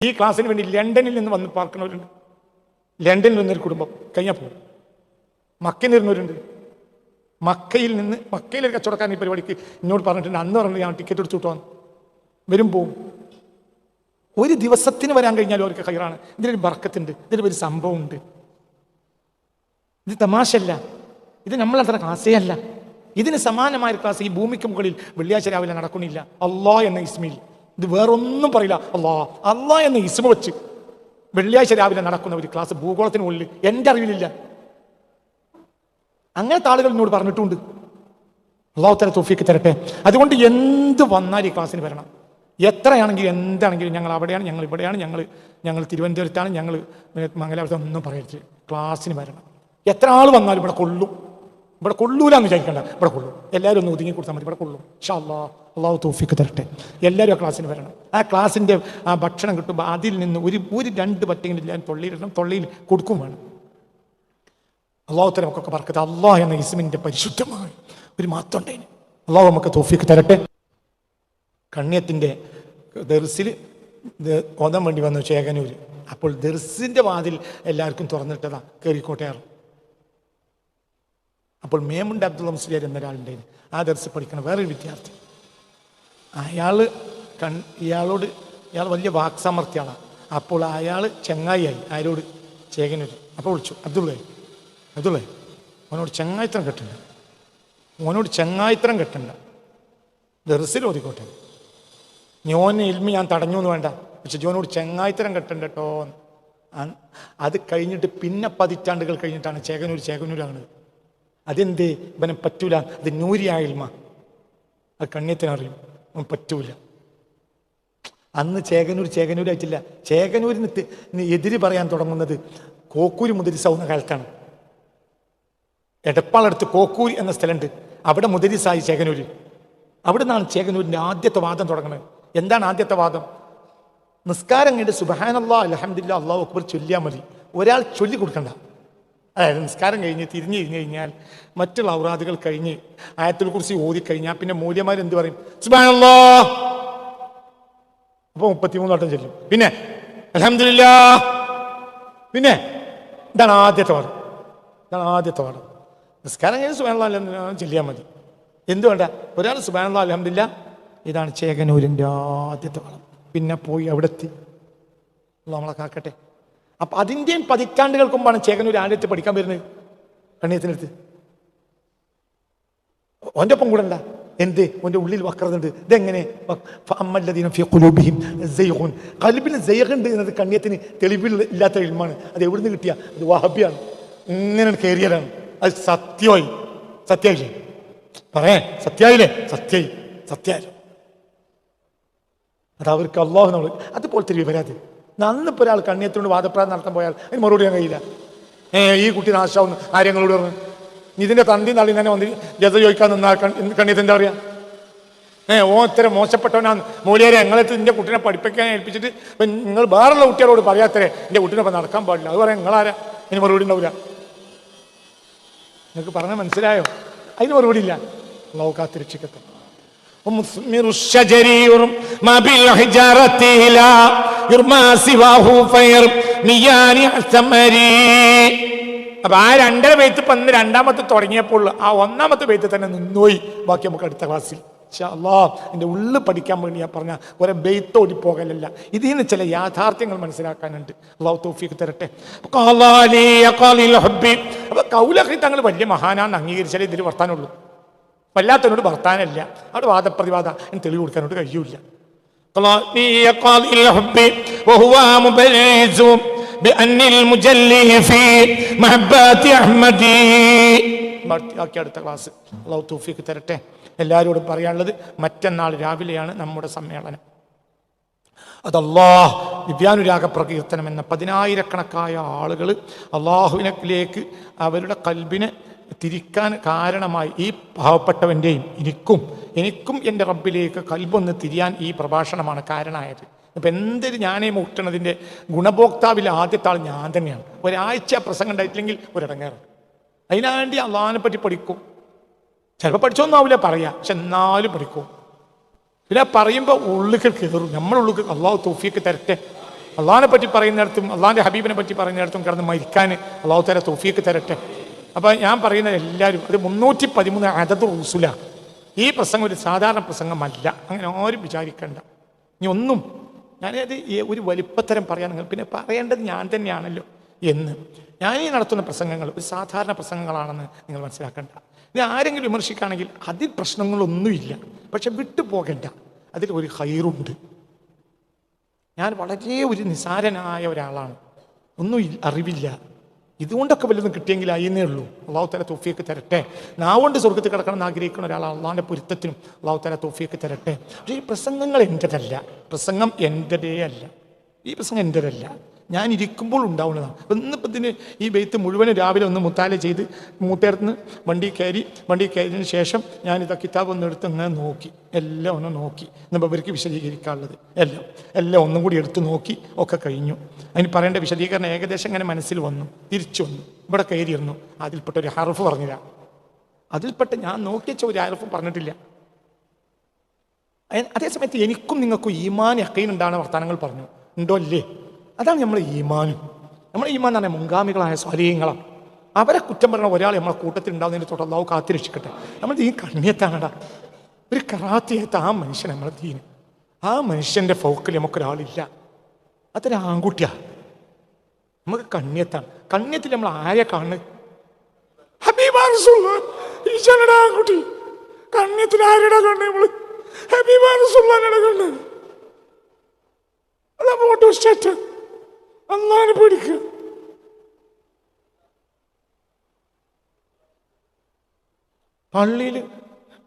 ഈ ക്ലാസ്സിന് വേണ്ടി ലണ്ടനിൽ നിന്ന് വന്ന് പാർക്കുന്നവരുണ്ട്. ലണ്ടനിൽ നിന്നൊരു കുടുംബം കഴിഞ്ഞാൽ പോകും. മക്കയിൽ നിന്നവരുണ്ട്. മക്കയിലൊരു കച്ചവടക്കാരൻ ഈ പരിപാടിക്ക് എന്നോട് പറഞ്ഞിട്ടുണ്ട്. അന്ന് പറഞ്ഞിട്ട് ഞാൻ ടിക്കറ്റ് എടുത്തു വിട്ടു വരും പോവും. ഒരു ദിവസത്തിന് വരാൻ കഴിഞ്ഞാലും അവർക്ക് ഹൈറാണ്. ഇതിലൊരു ബർക്കത്തുണ്ട്, ഇതിലൊരു സംഭവമുണ്ട്. ഇത് തമാശല്ല, ഇത് നമ്മളത്ര ക്ലാസ്സേ അല്ല. ഇതിന് സമാനമായ ക്ലാസ് ഈ ഭൂമിക്ക് മുകളിൽ വെള്ളിയാഴ്ച രാവിലെ നടക്കുന്നില്ല. അള്ളാഹ് എന്ന ഇസ്മിൽ, ഇത് വേറൊന്നും പറയില്ല, അള്ളാഹ് എന്ന ഇസ്മ വെച്ച് വെള്ളിയാഴ്ച രാവിലെ നടക്കുന്ന ഒരു ക്ലാസ് ഭൂഗോളത്തിന് മുകളിൽ എൻ്റെ അറിവിലില്ല. അങ്ങനത്തെ ആളുകൾ എന്നോട് പറഞ്ഞിട്ടുണ്ട്. അള്ളാഹു തആല തൗഫീഖ് തരട്ടെ. അതുകൊണ്ട് എന്ത് വന്നാൽ ഈ ക്ലാസ്സിന് വരണം. എത്രയാണെങ്കിലും എന്താണെങ്കിലും ഞങ്ങൾ അവിടെയാണ്, ഞങ്ങൾ ഇവിടെയാണ്, ഞങ്ങൾ തിരുവനന്തപുരത്താണ്, ഞങ്ങൾ മംഗലാപുരത്ത് ഒന്നും പറയരുത്. ക്ലാസ്സിന് വരണം. എത്ര ആൾ വന്നാലും ഇവിടെ കൊള്ളും. ഇവിടെ കൊള്ളൂലെന്ന് വിചാരിക്കണ്ട, ഇവിടെ കൊള്ളും. എല്ലാവരും ഒന്ന് ഒതുങ്ങി കൊടുത്താൽ മതി, ഇവിടെ കൊള്ളും. ഇൻഷാ അല്ലാഹ്. അള്ളാഹു തൗഫീഖ് തരട്ടെ. എല്ലാവരും ആ ക്ലാസ്സിന് വരണം. ആ ക്ലാസ്സിൻ്റെ ആ ഭക്ഷണം കിട്ടുമ്പോൾ അതിൽ നിന്ന് ഒരു 2 പറ്റെങ്കിലും ഞാൻ തൊള്ളിയിടണം, തൊള്ളിയിൽ കൊടുക്കും വേണം. അള്ളാഹു തആല നമുക്കൊക്കെ ബർക്കത്ത്. അള്ളാഹ് എന്ന ഇസ്മിൻ്റെ പരിശുദ്ധമായ ഒരു മാത്രം ഉണ്ടേന്. അള്ളാഹു നമുക്ക് തൗഫീഖ് തരട്ടെ. കണ്ണിയത്തിൻ്റെ ദർസിൽ ഓതാൻ വേണ്ടി വന്നു ചേകനൂർ. അപ്പോൾ ദർസിൻ്റെ വാതിൽ എല്ലാവർക്കും തുറന്നിട്ടതാ, കയറിക്കോട്ടയാറും. അപ്പോൾ മേമുണ്ട് അബ്ദുള്ള മുസ്ലിയാർ എന്നൊരാളുണ്ടായിരുന്നു. ആ ദർസ് പഠിക്കണം വേറൊരു വിദ്യാർത്ഥി. ഇയാൾ വലിയ വാക്സാമർത്ഥ്യമാണ്. അപ്പോൾ അയാൾ ചങ്ങായിയായി ആരോട്? ചേകനൂർ. അപ്പോൾ വിളിച്ചു, അബ്ദുള്ള ഓനോട് ചങ്ങായിത്തരം കെട്ടണ്ട, ദർസിൽ ഓതിക്കോട്ടെ. ഓനെ ഇൽമി ഞാൻ തടഞ്ഞു എന്ന് വേണ്ട, പക്ഷെ ജോനോട് ചങ്ങായിത്തരം കെട്ടണ്ട കേട്ടോ. അത് കഴിഞ്ഞിട്ട് പിന്നെ പതിറ്റാണ്ടുകൾ കഴിഞ്ഞിട്ടാണ് ചേകനൂരാണ്. അതെന്തേ ഇവനെ പറ്റൂല, അത് നൂരിയായ ഇൽമ, അത് കണ്ണിയത്തിനറിയും, അവൻ പറ്റൂല. അന്ന് ചേകനൂരായിട്ടില്ല. ചേകനൂരിന് എതിര് പറയാൻ തുടങ്ങുന്നത് കോക്കൂരി മുദരിസാവുന്ന കാലത്താണ്. എടപ്പാളടുത്ത് കോക്കൂരി എന്ന സ്ഥലമുണ്ട്, അവിടെ മുദരിസായി ചേകനൂര്. അവിടെ നിന്നാണ് ചേകനൂരിൻ്റെ ആദ്യത്തെ വാദം തുടങ്ങുന്നത്. എന്താണ് ആദ്യത്തെ വാദം? നിസ്കാരം കഴിഞ്ഞ് സുബ്ഹാനല്ലാഹ് അൽഹംദുലില്ലാഹ് അല്ലാഹു അക്ബർ ചൊല്ലിയാൽ മതി, ഒരാൾ ചൊല്ലി കൊടുക്കണ്ട. അതായത് നിസ്കാരം കഴിഞ്ഞ് തിരിഞ്ഞു കഴിഞ്ഞാൽ മറ്റുള്ള ഔറാദുകൾ കഴിഞ്ഞ് ആയത്തുൽ കുർസി ഓതിക്കഴിഞ്ഞാൽ പിന്നെ മൂല്യമാർ എന്ത് പറയും? സുബ്ഹാനല്ലാഹ്. അപ്പോൾ 33 വട്ടം ചൊല്ലും. പിന്നെ അൽഹംദുലില്ലാഹ്. പിന്നെ ഇതാണ് ആദ്യത്തെ വാദം. നിസ്കാരം കഴിഞ്ഞ് സുബ്ഹാനല്ലാഹ് അൽഹംദുലില്ലാഹ് ചൊല്ലിയാൽ മതി, എന്ത് വേണ്ട. ഒരാൾ സുബ്ഹാനല്ലാഹ് അൽഹംദുലില്ലാഹ്. ഇതാണ് ചേകനൂരിൻ്റെ ആദ്യത്തെ വാദം. പിന്നെ പോയി അവിടെ എത്തി. നമ്മളെ കാക്കട്ടെ. അപ്പം അതിൻ്റെയും പതിറ്റാണ്ടുകൾക്ക് മുമ്പാണ് ചേകനൂർ ആദ്യത്തെ പഠിക്കാൻ വരുന്നത് കണ്ണിയത്തിനടുത്ത്. ഓൻ്റെ ഒപ്പം കൂടെ ഉണ്ടാ. എന്ത്? ഓൻ്റെ ഉള്ളിൽ വക്രതുണ്ട്. ഇതെങ്ങനെ? ഖൽബിന് സയ്യിഖുണ്ട് എന്നത് കണ്ണിയത്തിന് തെളിവില്ലാത്ത ഇൽമാണ്. അത് എവിടുന്ന് കിട്ടിയ? അത് വഹബിയാണ്. ഇങ്ങനെ കയറിയതാണ്. അത് സത്യമായില്ലേ? സത്യമായില്ലേ? സത്യമായില്ല. അത് അവർക്ക് അള്ളാഹു നമ്മൾ അതുപോലത്തെ ഒരു വിവരാത്. നന്നിപ്പോൾ ഒരാൾ കണ്ണിയത്തിനോട് വാദപ്രായം നടത്താൻ പോയാൽ അതിന് മറുപടി ചെയ്യാൻ കഴിയില്ല. ഈ കുട്ടി നാശാവുന്നു ആര്യങ്ങളോട് പറഞ്ഞു. ഇതിൻ്റെ തന്തി നള്ളി തന്നെ വന്ന് ജത ചോദിക്കാൻ നിന്നാൽ കണ്ണിയത്ത് എന്താ പറയുക? ഇത്തരം മോശപ്പെട്ടവനാണ് മൂലിയാരെ, ഞങ്ങളെടുത്ത് നിൻ്റെ കുട്ടീനെ പഠിപ്പിക്കാൻ ഏൽപ്പിച്ചിട്ട് നിങ്ങൾ വേറുള്ള കുട്ടികളോട് പറയാത്തരെ എൻ്റെ കുട്ടീനെ ഇപ്പം നടക്കാൻ പാടില്ല. അത് പറയാം നിങ്ങളാരാ? അതിന് മറുപടി ഉണ്ടാവില്ല. നിങ്ങൾക്ക് പറഞ്ഞാൽ മനസ്സിലായോ? അതിന് മറുപടി ഇല്ല. അള്ളാഹു കാത്തിരക്ഷിക്കട്ടെ. അപ്പൊ ആ 2 ബൈത്ത് ഇപ്പം 2ാമത്തെ തുടങ്ങിയപ്പോൾ ആ 1ാമത്തെ ബൈത്ത് തന്നെ നിന്നുപോയി. ബാക്കി നമുക്ക് അടുത്ത ക്ലാസ്സിൽ ഇൻഷാ അല്ലാഹ് എൻ്റെ ഉള്ളിൽ പഠിക്കാൻ വേണ്ടി ഞാൻ പറഞ്ഞ ഒരേ ബൈത്ത് ഓടിപ്പോകലല്ല, ഇതിൽ നിന്ന് ചില യാഥാർത്ഥ്യങ്ങൾ മനസ്സിലാക്കാനുണ്ട്. അല്ലാഹു തൗഫീഖ് തരട്ടെ. അപ്പൊ കൗലഹി തങ്ങൾ വലിയ മഹാനാന്ന് അംഗീകരിച്ചാലേ ഇതിൽ വർത്താനുള്ളൂ. വല്ലാത്തവനോട് വർത്താനല്ല. അവിടെ വാദപ്രതിവാദ തെളിവ് കൊടുക്കാനോട് കഴിയൂല. അടുത്ത ക്ലാസ് അല്ലാഹു തൗഫീഖ് തരട്ടെ. എല്ലാവരോടും പറയാനുള്ളത് മറ്റന്നാൾ രാവിലെയാണ് നമ്മുടെ സമ്മേളനം. അതല്ലാഹ് ദിവ്യാനുരാഗ പ്രകീർത്തനം എന്ന 10,000-കണക്കായ ആളുകൾ അള്ളാഹുവിലേക്ക് അവരുടെ കൽബിനെ തിരിക്കാൻ കാരണമായി ഈ പാവപ്പെട്ടവൻ്റെയും എനിക്കും എൻ്റെ റബ്ബിലേക്ക് കൽബൊന്ന് തിരിയാൻ ഈ പ്രഭാഷണമാണ് കാരണമായത്. ഇപ്പം എന്തൊരു ഞാനേ മുട്ടണതിൻ്റെ ഗുണഭോക്താവിൽ ആദ്യത്തെ ആൾ ഞാൻ തന്നെയാണ്. ഒരാഴ്ച പ്രസംഗം ഉണ്ടായിട്ടില്ലെങ്കിൽ ഒരിടങ്ങേറ്. അതിനുവേണ്ടി അള്ളാഹിനെ പറ്റി പഠിക്കും. ചിലപ്പോൾ പഠിച്ചൊന്നാവില്ല പറയാം, പക്ഷെ എന്നാലും പഠിക്കും. പിന്നെ പറയുമ്പോൾ ഉള്ളിൽ കയറും. നമ്മളുള്ളിൽ അള്ളാഹു തൗഫീഖ് തരട്ടെ. അള്ളാഹിനെ പറ്റി പറയുന്നിടത്തും അള്ളാഹിൻ്റെ ഹബീബിനെ പറ്റി പറയുന്നിടത്തും കിടന്ന് മരിക്കാൻ അള്ളാഹു തആല തൗഫീഖ് തരട്ടെ. അപ്പോൾ ഞാൻ പറയുന്നത് എല്ലാവരും ഒരു 313 അദദ് റസൂല. ഈ പ്രസംഗം ഒരു സാധാരണ പ്രസംഗമല്ല, അങ്ങനെ ആരും വിചാരിക്കേണ്ട. ഇനി ഒന്നും ഞാനത് ഒരു വലിപ്പത്തരം പറയാൻ നിങ്ങൾ പിന്നെ പറയേണ്ടത് ഞാൻ തന്നെയാണല്ലോ എന്ന്. ഞാനീ നടത്തുന്ന പ്രസംഗങ്ങൾ ഒരു സാധാരണ പ്രസംഗങ്ങളാണെന്ന് നിങ്ങൾ മനസ്സിലാക്കേണ്ട. ഇനി ആരെങ്കിലും വിമർശിക്കുകയാണെങ്കിൽ അതിൽ പ്രശ്നങ്ങളൊന്നുമില്ല, പക്ഷെ വിട്ടുപോകേണ്ട, അതിൽ ഒരു ഹൈറുണ്ട്. ഞാൻ വളരെ ഒരു നിസാരനായ ഒരാളാണ്, ഒന്നും അറിവില്ല. ഇതുകൊണ്ടൊക്കെ വല്ലതും കിട്ടിയെങ്കിൽ അയിന്നേ ഉള്ളൂ. അള്ളാഹു തആല തൗഫീഖ് തരട്ടെ. നാവുകൊണ്ട് സ്വർഗ്ഗത്തിൽ കിടക്കണം എന്ന് ആഗ്രഹിക്കുന്ന ഒരാളാണ്. അള്ളാഹിൻ്റെ പൊരുത്തത്തിനും അള്ളാഹു തആല തൗഫീഖ് തരട്ടെ. പക്ഷേ ഈ പ്രസംഗങ്ങൾ എൻ്റെതല്ല, പ്രസംഗം എൻ്റെതേ അല്ല, ഈ പ്രസംഗം എൻ്റെതല്ല, ഞാൻ ഇരിക്കുമ്പോൾ ഉണ്ടാവുന്നതാണ്. ഇന്നിപ്പോൾ ഇതിന് ഈ ബെയ്ത്ത് മുഴുവനും രാവിലെ ഒന്ന് മുത്താല ചെയ്ത് മൂത്തേർന്ന് വണ്ടി കയറിയതിന് ശേഷം ഞാനിതാ കിതാബ് ഒന്ന് എടുത്ത് ഇങ്ങനെ നോക്കി, എല്ലാം ഒന്ന് നോക്കി. ഇന്നിപ്പോൾ ഇവർക്ക് വിശദീകരിക്കാനുള്ളത് എല്ലാം ഒന്നും കൂടി എടുത്ത് നോക്കി, ഒക്കെ കഴിഞ്ഞു. അതിന് പറയേണ്ട വിശദീകരണം ഏകദേശം ഇങ്ങനെ മനസ്സിൽ വന്നു, തിരിച്ചു വന്നു, ഇവിടെ കയറിയിരുന്നു. അതിൽപ്പെട്ട ഒരു ഹർഫ് പറഞ്ഞില്ല, അതിൽപ്പെട്ട ഞാൻ നോക്കിയച്ച ഒരു ഹർഫ് പറഞ്ഞിട്ടില്ല. അതേസമയത്ത് എനിക്കും നിങ്ങൾക്കും ഈമാൻ യഖീൻ ഉണ്ടാകുന്ന വർത്തമാനങ്ങൾ പറഞ്ഞു, ഉണ്ടോ അല്ലേ? അതാണ് നമ്മൾ ഈമാനും. നമ്മുടെ ഈമാൻ എന്ന് പറഞ്ഞാൽ മുൻഗാമികളായ സ്വാലീഹങ്ങളാണ്. അവരെ കുറ്റം പറഞ്ഞ ഒരാൾ നമ്മളെ കൂട്ടത്തിൽ ഉണ്ടാകുന്നതിന് തൊട്ട് അല്ലാഹു കാത്തിരക്ഷിക്കട്ടെ. നമ്മൾ ദീൻ കണ്ണിയത്താണടാ, ഒരു കറാത്തിയത്ത് ആ മനുഷ്യൻ നമ്മളെ ദീന്. ആ മനുഷ്യൻ്റെ ഫൗക്കിൽ നമുക്കൊരാളില്ല, അതൊരു ആൺകുട്ടിയാ. നമുക്ക് കണ്ണിയത്താണ്. കണ്ണിയത്തിൽ നമ്മൾ ആരെ കാണുന്നത്? ഹബീബാ റസൂലുള്ളാഹി. ഈശോയുടെ ആൺകുട്ടി കണ്ണിയത്തിൽ ആരുടെ കണ്ണ്? നമ്മള് ഹബീബാ റസൂലുള്ളാഹിയുടെ കണ്ണ്. അതാ ഫോട്ടോ സ്റ്റാറ്റ്. അല്ലാഹുവിനെ പേടിക്കുക. പള്ളിയിൽ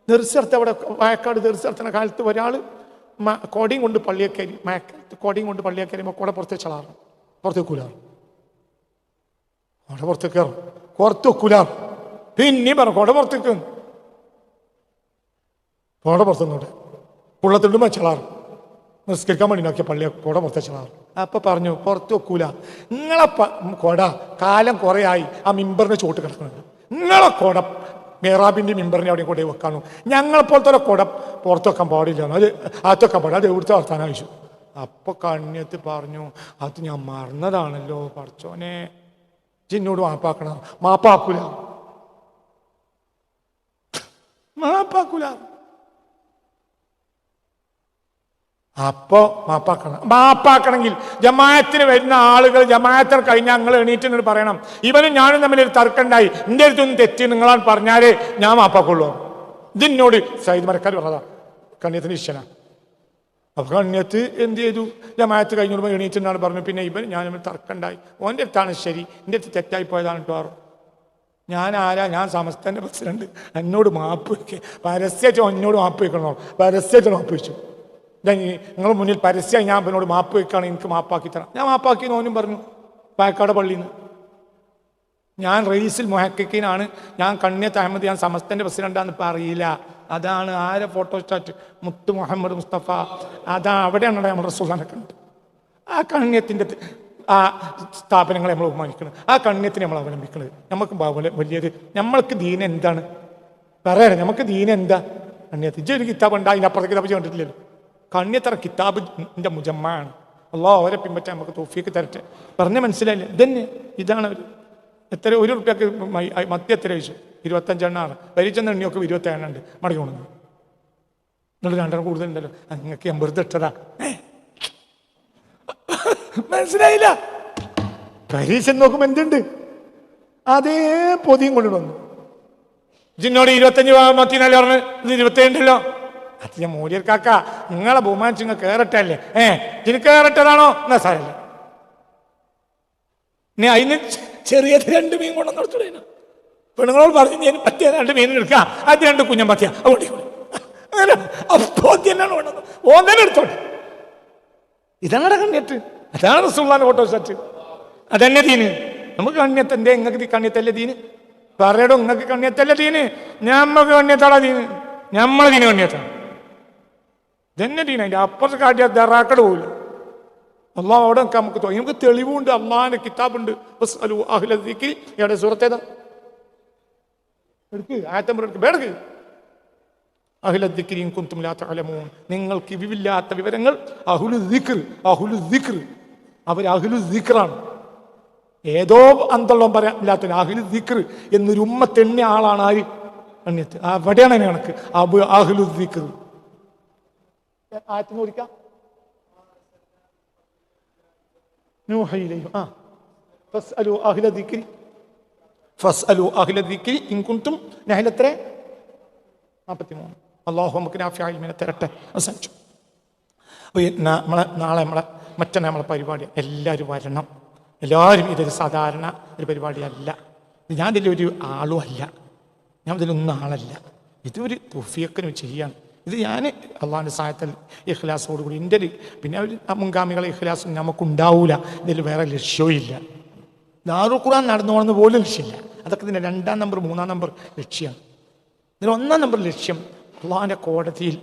ദർശനത്തെ അവിടെ വയക്കാട് ദർശനത്തിൻ്റെ കാലത്ത് ഒരാൾ കോടിയും കൊണ്ട് പള്ളിയെ കയറി, മയക്കാലത്ത് കോടിയും കൊണ്ട് പള്ളിയെ കയറിയുമ്പോൾ കുട പുറത്തേക്ക് ചളാറും, പുറത്തേക്ക് വെക്കൂലാറും, കുട പുറത്തേക്ക് കയറും, പുറത്ത് വെക്കൂലാറും. പിന്നെ പറഞ്ഞു കുട പുറത്തേക്ക്, കുട പുറത്തുനിന്നോട്ടെ പുള്ളത്തിടുമ്പോൾ ചളാറും. നിസ്കരിക്കാൻ വേണ്ടി നോക്കിയ പള്ളിയെ കുട പുറത്തെ ചളാറും. അപ്പൊ പറഞ്ഞു പുറത്ത് വെക്കൂല, നിങ്ങളെ കൊട കാലം കുറേ ആയി ആ മിമ്പറിന് ചോട്ട് കിടക്കുന്നുണ്ട്, നിങ്ങളെ കൊട മേറാബിൻ്റെ മിമ്പറിനെ അവിടെ കൊണ്ടേ വെക്കാനോ, ഞങ്ങളെപ്പോലത്തെ കൊട പുറത്ത് വെക്കാൻ പാടില്ല, അത് അകത്ത് വെക്കാൻ പാടില്ല, അത് എവിടുത്തെ വർത്താനം ചോദിച്ചു. അപ്പൊ കണ്ണിയത്ത് പറഞ്ഞു, അത് ഞാൻ മറന്നതാണല്ലോ പടച്ചോനെ, ജിന്നോട് മാപ്പാക്കണം. മാപ്പാക്കൂല. അപ്പോ മാപ്പാക്കണമെങ്കിൽ ജമാഅത്തിന് വരുന്ന ആളുകൾ ജമാഅത്തിന് കഴിഞ്ഞാൽ നിങ്ങൾ എണീറ്റ് പറയണം, ഇവനും ഞാനും തമ്മിൽ ഒരു തർക്കമുണ്ടായി, എൻ്റെ അടുത്തൊന്നും തെറ്റി നിങ്ങളാണ് പറഞ്ഞാലേ ഞാൻ മാപ്പാക്കുള്ളൂ. ഇതിനോട് സയ്യിദ് മരക്കാർ പറഞ്ഞതാ, കണ്ണിയത്തിന് ഇഷ്ടനാ. അപ്പൊ കണ്ണിയത്ത് എന്ത് ചെയ്തു? ജമാഅത്ത് കഴിഞ്ഞോടുമ്പോൾ എണീറ്റെന്നാണ് പറഞ്ഞു, പിന്നെ ഇവൻ ഞാൻ തമ്മിൽ തർക്കമുണ്ടായി, ഓൻ്റെ അടുത്താണ് ശരി, എൻ്റെ അടുത്ത് തെറ്റായി പോയതാണ് കേട്ടോ. ഞാൻ ആരാ? ഞാൻ സമസ്തൻ്റെ പ്രസിഡന്റ്, എന്നോട് മാപ്പ് വയ്ക്കുക. പരസ്യമായിട്ട് എന്നോട് മാപ്പ് വയ്ക്കണോ? പരസ്യമായിട്ട് മാപ്പ് വെച്ചു. നിങ്ങൾ മുന്നിൽ പരസ്യമായി ഞാൻ അവനോട് മാപ്പ് വയ്ക്കുകയാണ്, എനിക്ക് മാപ്പാക്കി തരാം. ഞാൻ മാപ്പാക്കി ഓനും പറഞ്ഞു പായക്കാട് പള്ളിയിൽ നിന്ന്. ഞാൻ റയീസുൽ മുഹക്കിനാണ്, ഞാൻ കണ്ണിയത്ത് അഹമ്മദ്, ഞാൻ സമസ്തൻ്റെ പ്രസിഡന്റാന്ന് ഇപ്പം അറിയില്ല. അതാണ് ആരെ ഫോട്ടോസ്റ്റാറ്റ് മുത്ത് മുഹമ്മദ് മുസ്തഫ, അതാ അവിടെയാണ് നമ്മൾ റസൂലിനെ കണ്ടത്. ആ കണ്ണിയത്തിൻ്റെ ആ സ്ഥാപനങ്ങളെ നമ്മൾ ബഹുമാനിക്കുന്നത്, ആ കണ്ണിയത്തിനെ നമ്മൾ അവലംബിക്കുന്നത്. നമുക്ക് വലിയത് നമ്മൾക്ക് ദീന എന്താണ് പറയാറ്? നമുക്ക് ദീന എന്താ? കണ്ണിയത്ത് ഇജ്ജ് ഒരു കിതാബ് ഉണ്ട്, അതിനപ്പുറത്തെ കിതാബ് കണ്ടിട്ടില്ലല്ലോ. കണ്ണിയത്തറ കിതാബിൻ്റെ മുജമ്മാണ്. അള്ളാഹു അവരെ പിൻപറ്റാൻ നമുക്ക് തൗഫീഖ് തരട്ടെ. പറഞ്ഞ മനസ്സിലായില്ലേ? ഇതന്നെ, ഇതാണ് അവർ. എത്ര ഒരു റുപ്യക്ക് മത്തി എത്ര കഴിച്ചു? 25 എണ്ണാണ്. പരിച്ചെന്ന് എണ്ണിയൊക്കെ 27 ഉണ്ട്. മടങ്ങി കൊണ്ടു നിങ്ങൾ 2 കൂടുതലുണ്ടല്ലോ, നിങ്ങൾക്ക് 80 ഇട്ടതാ. മനസ്സിലായില്ല? പരീക്ഷ നോക്കുമ്പോൾ എന്തുണ്ട്? അതേ പൊതിയും കൊണ്ടുവന്നു. ജിന്നോട് 25 മത്തിനാല് പറഞ്ഞ് ഇത് 27 ഉണ്ടല്ലോ. അത് ഞാൻ മൂല്യർ കാക്ക നിങ്ങളെ ബഹുമാനിച്ച് നിങ്ങൾ കയറട്ടല്ലേ? ഇതിന് കയറട്ടതാണോ? എന്നാ സാരല്ലേ, നീ അതിന് ചെറിയത് 2 മീൻ കൊണ്ടു നിർത്തൂടെ? പെണ്ണുങ്ങളോട് പറഞ്ഞു ഞാൻ പറ്റിയ 2 മീൻ എടുക്കാം, അത് 2 കുഞ്ഞം പറ്റിയ അതുകൊണ്ട് അങ്ങനെ തന്നെയാണ് വേണ്ടത്, ഓന്നെ എടുത്തോട്ടെ. ഇതാണ് കണ്ണിയത്ത്, അതാണ് റസൂലുള്ളാഹിന്റെ ഫോട്ടോ സെറ്റ്, അതന്നെ ദീന്. നമുക്ക് കണ്ണിയത്ത് എന്തേ? നിങ്ങൾക്ക് കണ്ണിയത്തല്ലേ ദീന്? പറയടോ, നിങ്ങൾക്ക് കണ്ണിയത്തല്ലേ ദീന്? ഞമ്മക്ക് കണ്ണിയത്താടാ ദീന്, നമ്മളെ ദീന് കണ്ണിയത്താണ്. ഇതന്നെ ദീന. അതിൻ്റെ അപ്പുറത്ത് കാട്ടിയ ദറാക്കട് പോകില്ല. അള്ളാഹ് അവിടെ നമുക്ക് നമുക്ക് തെളിവുണ്ട്, അള്ളാഹിന്റെ കിതാബുണ്ട്. എവിടെ സൂറത്തേതാ? എടുക്ക്, ആയത്തമ്പർ എടുക്ക്, വേടക്ക്. അഹ്ലദ്ദിക്രി ഇൻ കുൻതും ലാ തഅലമൂൻ, നിങ്ങൾക്ക് വിവില്ലാത്ത വിവരങ്ങൾ അഹ്ലുദ്ദിക്ർ അവർ അഹ്ലു ദിക്റാണ്. ഏതോ അന്തള്ളം പറയാനില്ലാത്ത അഹ്ലു ദിക്ർ എന്നൊരു ഉമ്മത്തെണ്ണ ആളാണ് ആര്? അന്യത്ത്. അവിടെയാണ് അതിന് കണക്ക്. അഹ്ലു ദിക്ർ ആയത്ത് നോക്കാം. ഫസ്അലു അഹ്ല ദിക്രി ഫസ്അലു അഹ്ല ദിക്രി ഇൻ കുൻതും നഹലത്ര 43. അല്ലാഹു നമുക്ക് നാഫിയായ ഇൽമിനെ തരട്ടെ. അവസാനിച്ചു. നാളെ മറ്റന്നാൾ നമ്മളെ പരിപാടി എല്ലാവരും വരണം. എല്ലാവരും ഇതൊരു സാധാരണ ഒരു പരിപാടിയല്ല. ഞാൻ ഇതിലൊരു ആളും അല്ല, ഞാൻ ഇതിലൊന്നും ആളല്ല. ഇതൊരു തൗഫീഖിന് ചെയ്യാണ്. ഇത് ഞാൻ അള്ളാഹുവിൻ്റെ സഹായത്തിൽ ഇഖ്ലാസോടുകൂടി എൻ്റെ പിന്നെ ഒരു മുൻഗാമികളെ ഇഖ്ലാസും നമുക്കുണ്ടാവൂല. ഇതിൽ വേറെ ലക്ഷ്യവും ഇല്ല. ദാറുൽ ഖുർആൻ നടന്നു പോകുന്നത് പോലും ലക്ഷ്യമില്ല. അതൊക്കെ ഇതിൻ്റെ 2ാം നമ്പർ 3ാം നമ്പർ ലക്ഷ്യമാണ്. ഇതിൽ 1ാം നമ്പർ ലക്ഷ്യം അള്ളാഹുവിൻ്റെ കോടതിയിൽ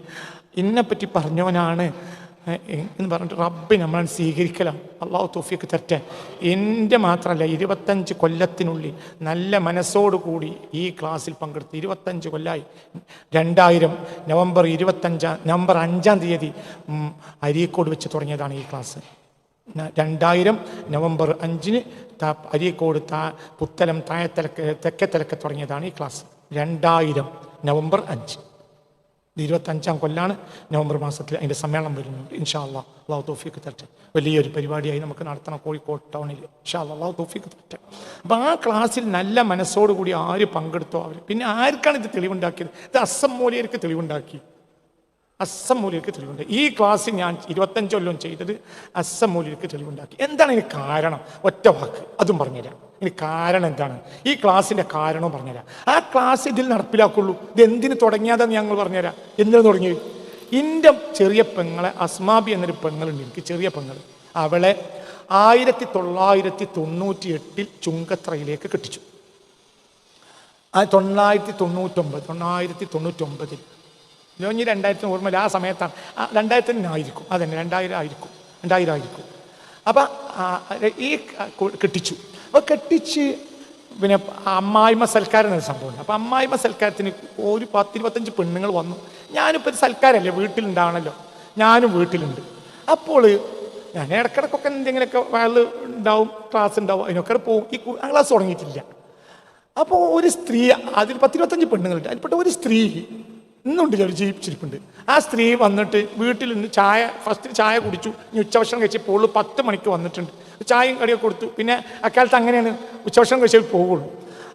ഇന്നെപ്പറ്റി പറഞ്ഞവനാണ് എന്ന് പറഞ്ഞിട്ട് റബ്ബ് നമ്മളെ സ്വീകരിക്കലാണ്. അള്ളാഹു തൗഫീഖ് തരട്ടെ. എൻ്റെ മാത്രമല്ല 25 കൊല്ലത്തിനുള്ളിൽ നല്ല മനസ്സോടുകൂടി ഈ ക്ലാസ്സിൽ പങ്കെടുത്ത് 25 കൊല്ലമായി. 2000 നവംബർ 5-ാം തീയതി അരീക്കോട് വെച്ച് തുടങ്ങിയതാണ് ഈ ക്ലാസ്. 2000 നവംബർ 5-ന് അരീക്കോട് പുത്തലം തെക്കത്തലക്ക് തുടങ്ങിയതാണ് ഈ ക്ലാസ്. 2000 നവംബർ 5. 25ാം കൊല്ലാണ്. നവംബർ മാസത്തിൽ അതിൻ്റെ സമ്മേളനം വരുന്നുണ്ട്. ഇൻഷാ അല്ലാഹ്. അള്ളാഹു തൗഫീഖ് തരട്ടെ. വലിയൊരു പരിപാടിയായി നമുക്ക് നടത്തണം കോഴിക്കോട് ടൗണിൽ. ഇൻഷാ അല്ലാഹ്. അള്ളാഹു തൗഫീഖ് തരട്ടെ. അപ്പം ആ ക്ലാസ്സിൽ നല്ല മനസ്സോടുകൂടി ആര് പങ്കെടുത്തോ അവർ. പിന്നെ ആർക്കാണ് ഇത് തെളിവുണ്ടാക്കിയത്? ഇത് അസം മൂല്യർക്ക് തെളിവുണ്ടാക്കി. ഈ ക്ലാസ്സിൽ ഞാൻ 25 കൊല്ലം ചെയ്തത് അസം മൂല്യർക്ക് തെളിവുണ്ടാക്കി. എന്താണ് ഇതിന് കാരണം? ഒറ്റ വാക്ക് അതും പറഞ്ഞുതരാം. ഇനി കാരണം എന്താണ്? ഈ ക്ലാസ്സിൻ്റെ കാരണവും പറഞ്ഞുതരാം. ആ ക്ലാസ് ഇതിൽ നടപ്പിലാക്കുള്ളൂ. ഇത് എന്തിന് തുടങ്ങിയതെന്ന് ഞങ്ങൾ പറഞ്ഞുതരാം. എന്തിനു തുടങ്ങിയത്? എൻ്റെ ചെറിയ പെങ്ങളെ അസ്മാബി എന്നൊരു പെങ്ങളുണ്ട്. എനിക്ക് ചെറിയ പെങ്ങൾ. അവളെ 1998 ചുങ്കത്രയിലേക്ക് കെട്ടിച്ചു. 1999 ഇനി 2000 ഓർമ്മയില്ല. ആ സമയത്താണ്. 2000 ആയിരിക്കും. അതന്നെ 2000 ആയിരിക്കും. അപ്പം ഈ കെട്ടിച്ചു. അപ്പോൾ കെട്ടിച്ച് പിന്നെ അമ്മായിമ്മ സൽക്കാരം എന്നൊരു സംഭവമുണ്ട്. അപ്പം അമ്മായിമ്മ സൽക്കാരത്തിന് ഒരു 10-25 പെണ്ണുങ്ങൾ വന്നു. ഞാനിപ്പോൾ ഒരു സൽക്കാരമല്ലേ, വീട്ടിലുണ്ടാവണമല്ലോ. ഞാനും വീട്ടിലുണ്ട്. അപ്പോൾ ഞാൻ ഇടക്കിടക്കൊക്കെ എന്തെങ്കിലുമൊക്കെ വയല് ഉണ്ടാവും, ക്ലാസ് ഉണ്ടാവും, അതിനൊക്കെ പോകും. ഈ ക്ലാസ് തുടങ്ങിയിട്ടില്ല. അപ്പോൾ ഒരു സ്ത്രീ, അതിൽ 10-25 പെണ്ണുങ്ങളുണ്ട്. അതിൽപ്പെട്ട ഒരു സ്ത്രീ ഇന്നുണ്ട്, ഒരു ജീവിച്ചിരിപ്പുണ്ട്. ആ സ്ത്രീ വന്നിട്ട് വീട്ടിൽ നിന്ന് ഫസ്റ്റ് ചായ കുടിച്ചു. ഇനി ഉച്ചഭക്ഷണം കഴിച്ചപ്പോൾ 10 മണിക്ക് വന്നിട്ടുണ്ട്. ചായയും കടിയൊക്കെ കൊടുത്തു. പിന്നെ അക്കാലത്ത് അങ്ങനെയാണ്, ഉച്ചഭക്ഷണം കഴിച്ചാൽ പോകുള്ളൂ.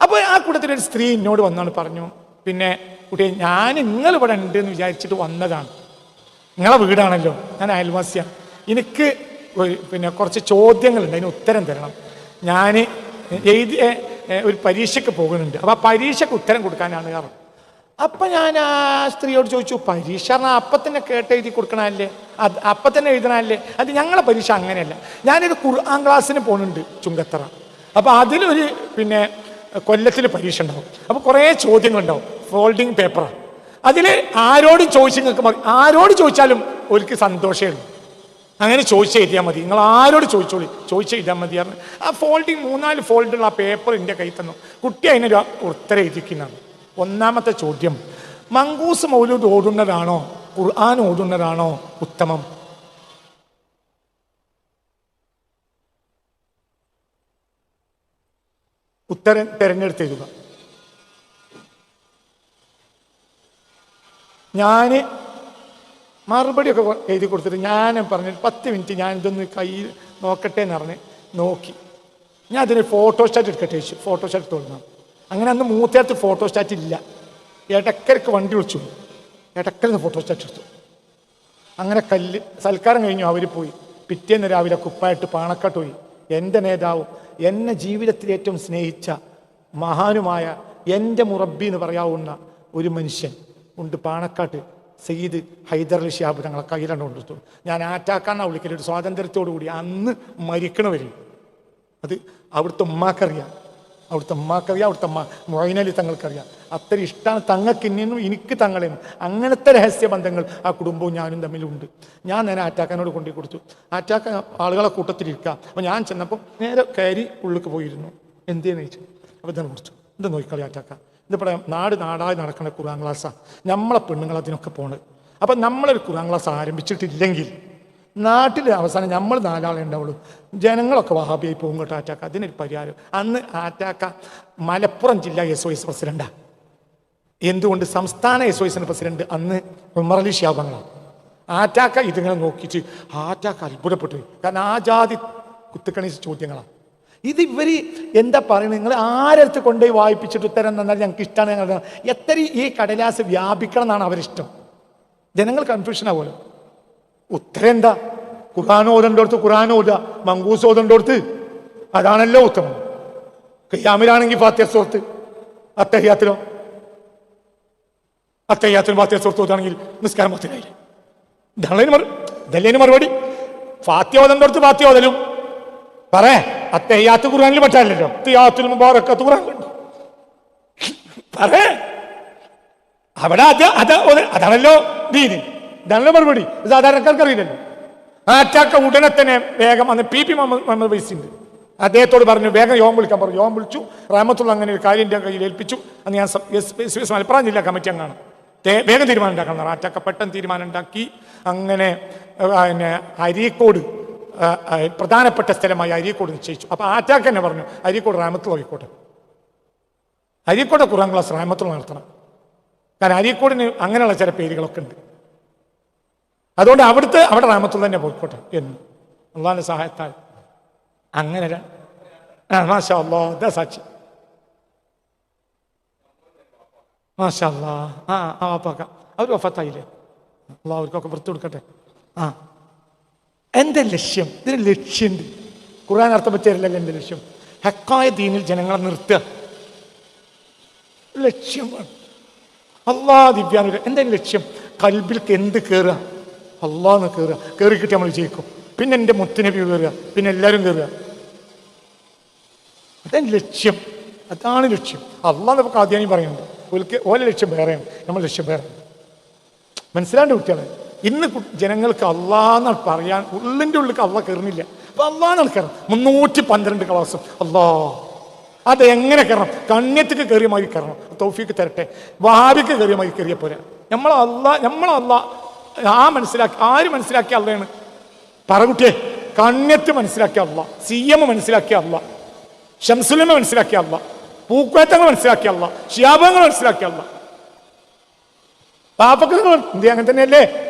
അപ്പോൾ ആ കൂട്ടത്തിലൊരു സ്ത്രീ എന്നോട് വന്നാണ് പറഞ്ഞു, പിന്നെ കുട്ടിയെ ഞാൻ നിങ്ങളിവിടെ ഉണ്ട് എന്ന് വിചാരിച്ചിട്ട് വന്നതാണ്. നിങ്ങളെ വീടാണല്ലോ, ഞാൻ അയൽവാസിയാണ്. എനിക്ക് പിന്നെ കുറച്ച് ചോദ്യങ്ങളുണ്ട്, അതിന് ഉത്തരം തരണം. ഞാൻ എഴുതിയ ഒരു പരീക്ഷയ്ക്ക് പോകുന്നുണ്ട്. അപ്പോൾ ആ പരീക്ഷയ്ക്ക് ഉത്തരം കൊടുക്കാനാണ് കാരണം. അപ്പം ഞാൻ ആ സ്ത്രീയോട് ചോദിച്ചു, പരീക്ഷ പറഞ്ഞാൽ അപ്പം തന്നെ എഴുതി കൊടുക്കണമല്ലേ, അപ്പം തന്നെ എഴുതണമല്ലേ? അത് ഞങ്ങളെ പരീക്ഷ അങ്ങനെയല്ല. ഞാനൊരു ഖുർആൻ ക്ലാസ്സിന് പോകുന്നുണ്ട് ചുങ്കത്തറ. അപ്പോൾ അതിലൊരു പിന്നെ കൊല്ലത്തിൽ പരീക്ഷ ഉണ്ടാവും. അപ്പോൾ കുറേ ചോദ്യങ്ങളുണ്ടാവും, ഫോൾഡിങ് പേപ്പറാണ്. അതിൽ ആരോടും ആരോട് ചോദിച്ചാലും ഒരിക്കൽ സന്തോഷമേ ഉള്ളൂ. അങ്ങനെ ചോദിച്ചെഴുതിയാൽ മതി, നിങ്ങൾ ആരോട് ചോദിച്ചെഴുതിയാൽ മതി പറഞ്ഞു. ആ ഫോൾഡിങ് 3-4 ഫോൾഡുള്ള ആ പേപ്പർ എൻ്റെ കയ്യിൽ തന്നു. കുട്ടി അതിനൊരു ഉത്തരം എഴുതിക്കുന്നതാണ്. ഒന്നാമത്തെ ചോദ്യം, മങ്കൂസ് മൗലൂദ് ഓടുന്നതാണോ ഖുർആൻ ഓടുന്നതാണോ ഉത്തമം? ഉത്തരം തിരഞ്ഞെടുത്തെഴുതുക. ഞാൻ മറുപടിയൊക്കെ എഴുതി കൊടുത്തിട്ട് ഞാൻ പറഞ്ഞു 10 മിനിറ്റ് ഞാൻ ഇതൊന്ന് കയ്യിൽ നോക്കട്ടെ എന്ന് പറഞ്ഞ് നോക്കി. ഞാൻ അതിന് ഫോട്ടോസ്റ്റാറ്റ് എടുക്കട്ടെ ചോദിച്ചു. ഫോട്ടോസ്റ്റാറ്റ് തോന്നുന്നു. അങ്ങനെ അന്ന് മൂത്തേടത്ത് ഫോട്ടോസ്റ്റാറ്റ് ഇല്ല. ഇടക്കരക്ക് വണ്ടി വിളിച്ചു, ഇടക്കരന്ന് ഫോട്ടോസ്റ്റാറ്റ് എടുത്തു. അങ്ങനെ സൽക്കാരം കഴിഞ്ഞു. അവർ പോയി. പിറ്റേന്ന് രാവിലെ കുപ്പായിട്ട് പാണക്കാട്ട് പോയി. എൻ്റെ നേതാവും എന്നെ ജീവിതത്തിൽ ഏറ്റവും സ്നേഹിച്ച മഹാനുമായ എൻ്റെ മുറബി എന്ന് പറയാവുന്ന ഒരു മനുഷ്യൻ ഉണ്ട് പാണക്കാട്ട്, സയ്യിദ് ഹൈദർ അലി ശിഹാബ് ഞങ്ങളെ കയ്യിലാണ് കൊണ്ടെടുത്തു. ഞാൻ ആറ്റാക്കാന്നാണ് വിളിക്കല്, ഒരു സ്വാതന്ത്ര്യത്തോടു കൂടി. അന്ന് മരിക്കണ വരും. അത് അവിടുത്തെ ഉമ്മാക്കറിയാം, അവിടുത്തെ മൊയ്നലി തങ്ങൾക്കറിയാം. അത്ര ഇഷ്ടമാണ് തങ്ങൾക്ക് ഇന്നും എനിക്ക് തങ്ങളെയും. അങ്ങനത്തെ രഹസ്യ ബന്ധങ്ങൾ ആ കുടുംബവും ഞാനും തമ്മിലുണ്ട്. ഞാൻ നേരെ ആറ്റാക്കാനോട് കൊണ്ടു കൊടുത്തു. ആറ്റാക്ക ആളുകളെ കൂട്ടത്തിലിരിക്കാം. അപ്പോൾ ഞാൻ ചെന്നപ്പോൾ നേരെ കയറി ഉള്ളിലേക്ക് പോയിരുന്നു. എന്തേന്ന് ചോദിച്ചു. അപ്പോൾ ഇതാണ് കുറിച്ചു, ഇത് നോക്കിക്കളി ആറ്റാക്ക, ഇതിപ്പോൾ നാടായി നടക്കുന്ന ഖുർആൻ ക്ലാസ്സാണ്. നമ്മളെ പെണ്ണുങ്ങൾ അതിനൊക്കെ പോണത്. അപ്പം നമ്മളൊരു ഖുർആൻ ക്ലാസ് ആരംഭിച്ചിട്ടില്ലെങ്കിൽ നാട്ടിൽ അവസാനം നമ്മൾ 4 ആളെ ഉണ്ടാവുള്ളൂ. ജനങ്ങളൊക്കെ വഹാബിയായി പോകും കേട്ടോ. ആറ്റാക്ക അതിനൊരു പരിഹാരം. അന്ന് ആറ്റാക്ക മലപ്പുറം ജില്ലാ SOS പ്രസിഡന്റാണ്. എന്തുകൊണ്ട്? സംസ്ഥാന SOS പ്രസിഡന്റ് അന്ന് ഉമർ അലി ശിഹാബങ്ങളാണ്. ആറ്റാക്ക ഇതിങ്ങനെ നോക്കിയിട്ട് ആറ്റാക്ക അത്ഭുതപ്പെട്ടു. കാരണം ആ ജാതി കുത്തുക്കണി ചോദ്യങ്ങളാണ് ഇത്. ഇവര് എന്താ പറയുന്നത്? നിങ്ങൾ ആരടുത്ത് കൊണ്ടുപോയി വായിപ്പിച്ചിട്ട് ഉത്തരം തന്നാൽ ഞങ്ങൾക്ക് ഇഷ്ടമാണ്. ഞങ്ങൾ എത്ര ഈ കടലാസ് വ്യാപിക്കണം എന്നാണ് അവരിഷ്ടം. ജനങ്ങൾ കൺഫ്യൂഷൻ ആവുമല്ലോ. ഉത്തരം എന്താ? ഖുർആൻ ഓതണ്ടോടത്ത് ഖുർആൻ ഓതുക, മങ്കൂസ് ഓതണ്ടോടത്ത് അതാണല്ലോ ഉത്തമം. ഖിയാമിലാണെങ്കിൽ ഫാത്തിഹ സൂറത്ത്, അത്തഹിയാത്തിലും ഫാത്തിഹ സൂറത്ത് ഓതാണെങ്കിൽ നിസ്കാരം പത്തിനായില്ലേ? ഇതല്ലേന് മറുപടി. ഫാത്തിഹ ഓതണ്ടോടത്ത് ഫാത്തിഹ ഓതലും പറേ. അത്തഹിയാത്ത് ഖുർആനിൽ പറ്റാറില്ലല്ലോ. അത്തഹിയാത്തുൽ മുബാറക്കത്ത് ഖുർആനിലുണ്ട്. പറേ അവിടെ അതാണല്ലോ ദീന്. ഇതാണല്ലോ മറുപടി. സാധാരണക്കാർക്ക് അറിയില്ലല്ലോ. ആറ്റാക്ക ഉടനെ തന്നെ വേഗം അന്ന് PP മുഹമ്മദ് വൈസിണ്ട് അദ്ദേഹത്തോട് പറഞ്ഞു വേഗം യോഗം വിളിക്കാൻ പറഞ്ഞു. യോഗം വിളിച്ചു. റഹ്മത്തുള്ള അങ്ങനെ ഒരു കാര്യം എൻ്റെ കയ്യിൽ ഏൽപ്പിച്ചു. അന്ന് ഞാൻ മലപ്പുറം ജില്ലാ കമ്മിറ്റി അംഗമാണ്. വേഗം തീരുമാനം ഉണ്ടാക്കണം. ആറ്റാക്ക പെട്ടെന്ന് തീരുമാനം ഉണ്ടാക്കി. അങ്ങനെ പിന്നെ അരീക്കോട് പ്രധാനപ്പെട്ട സ്ഥലമായി അരീക്കോട് നിശ്ചയിച്ചു. അപ്പൊ ആറ്റാക്ക തന്നെ പറഞ്ഞു അരീക്കോട് റഹ്മത്തുള്ള ആയിക്കോട്ടെ, അരീക്കോട് ഖുർആൻ ക്ലാസ് റഹ്മത്തുള്ള നടത്തണം. കാരണം അരീക്കോടിന് അങ്ങനെയുള്ള ചില പേരുകളൊക്കെ ഉണ്ട്. അതുകൊണ്ട് അവിടെ റഹ്മത്തുള്ള തന്നെ പോയിക്കോട്ടെ എന്ന് അള്ളാഹിന്റെ സഹായത്താൽ അങ്ങനെ മാഷാ അല്ലാഹ് ഇതാ സാക്ഷി. മാഷാ അല്ലാഹ്. വാപ്പാക്കാം അവർ വഫാത്തായില്ലേ? അള്ളാഹ് അവർക്കൊക്കെ പുറത്തു കൊടുക്കട്ടെ. എൻ്റെ ലക്ഷ്യം, ഇതിന് ലക്ഷ്യമുണ്ട്. ഖുർആൻ അർത്ഥം പറ്റിയല്ലോ എൻ്റെ ലക്ഷ്യം. ഹക്കായ ദീനിൽ ജനങ്ങളെ നിർത്തുക ലക്ഷ്യമാണ്. അള്ളാഹ് ദിവ്യാനുഗ്രഹം. എൻ്റെ ലക്ഷ്യം കൽബിൽ എന്ത് കയറുക? അള്ളാഹ് കയറുക. കയറി കിട്ടി നമ്മൾ വിജയിക്കും. പിന്നെ എൻ്റെ മുത്തുനബി കയറുക, പിന്നെ എല്ലാവരും കയറുക. അതെൻ്റെ ലക്ഷ്യം. അതാണ് ലക്ഷ്യം. അള്ളാഹ് നമുക്ക് ആദ്യം പറയുന്നുണ്ട്. ഓലെ ലക്ഷ്യം വേറെയാണ്, നമ്മൾ ലക്ഷ്യം വേറെ. മനസ്സിലാണ്ട് കുട്ടികളെ? ഇന്ന് ജനങ്ങൾക്ക് അള്ളാന്ന് പറയാൻ ഉള്ളിൻ്റെ ഉള്ളിൽ അള്ളാഹ് കയറുന്നില്ല. അപ്പൊ അള്ളാന്ന് കയറാം. 312 ക്ലാസ്സും അള്ളാഹ്. അതെങ്ങനെ കയറണം? കണ്യത്തിക്ക് കയറിയ മാതിരി കയറണം. തൗഫീക്ക് തരട്ടെ. വഹാബിക്ക് കയറിയ മാതിരി കയറിയ പോലെ നമ്മളല്ലാ മനസ്സിലാക്കി. ആര് മനസ്സിലാക്കിയ അള്ളയാണ്? പറകുട്ടിയെ കണ്യത്ത് മനസ്സിലാക്കിയ അള്ള, CM മനസ്സിലാക്കിയ അള്ള, ഷംസുലമ മനസ്സിലാക്കിയ അള്ള, പൂക്കുവേറ്റങ്ങൾ മനസ്സിലാക്കിയ അള്ള, ഷിയാബങ്ങൾ മനസ്സിലാക്കിയ അള്ള, പാപ്പക്ക് ഇന്ത്യ അങ്ങനെ തന്നെയല്ലേ?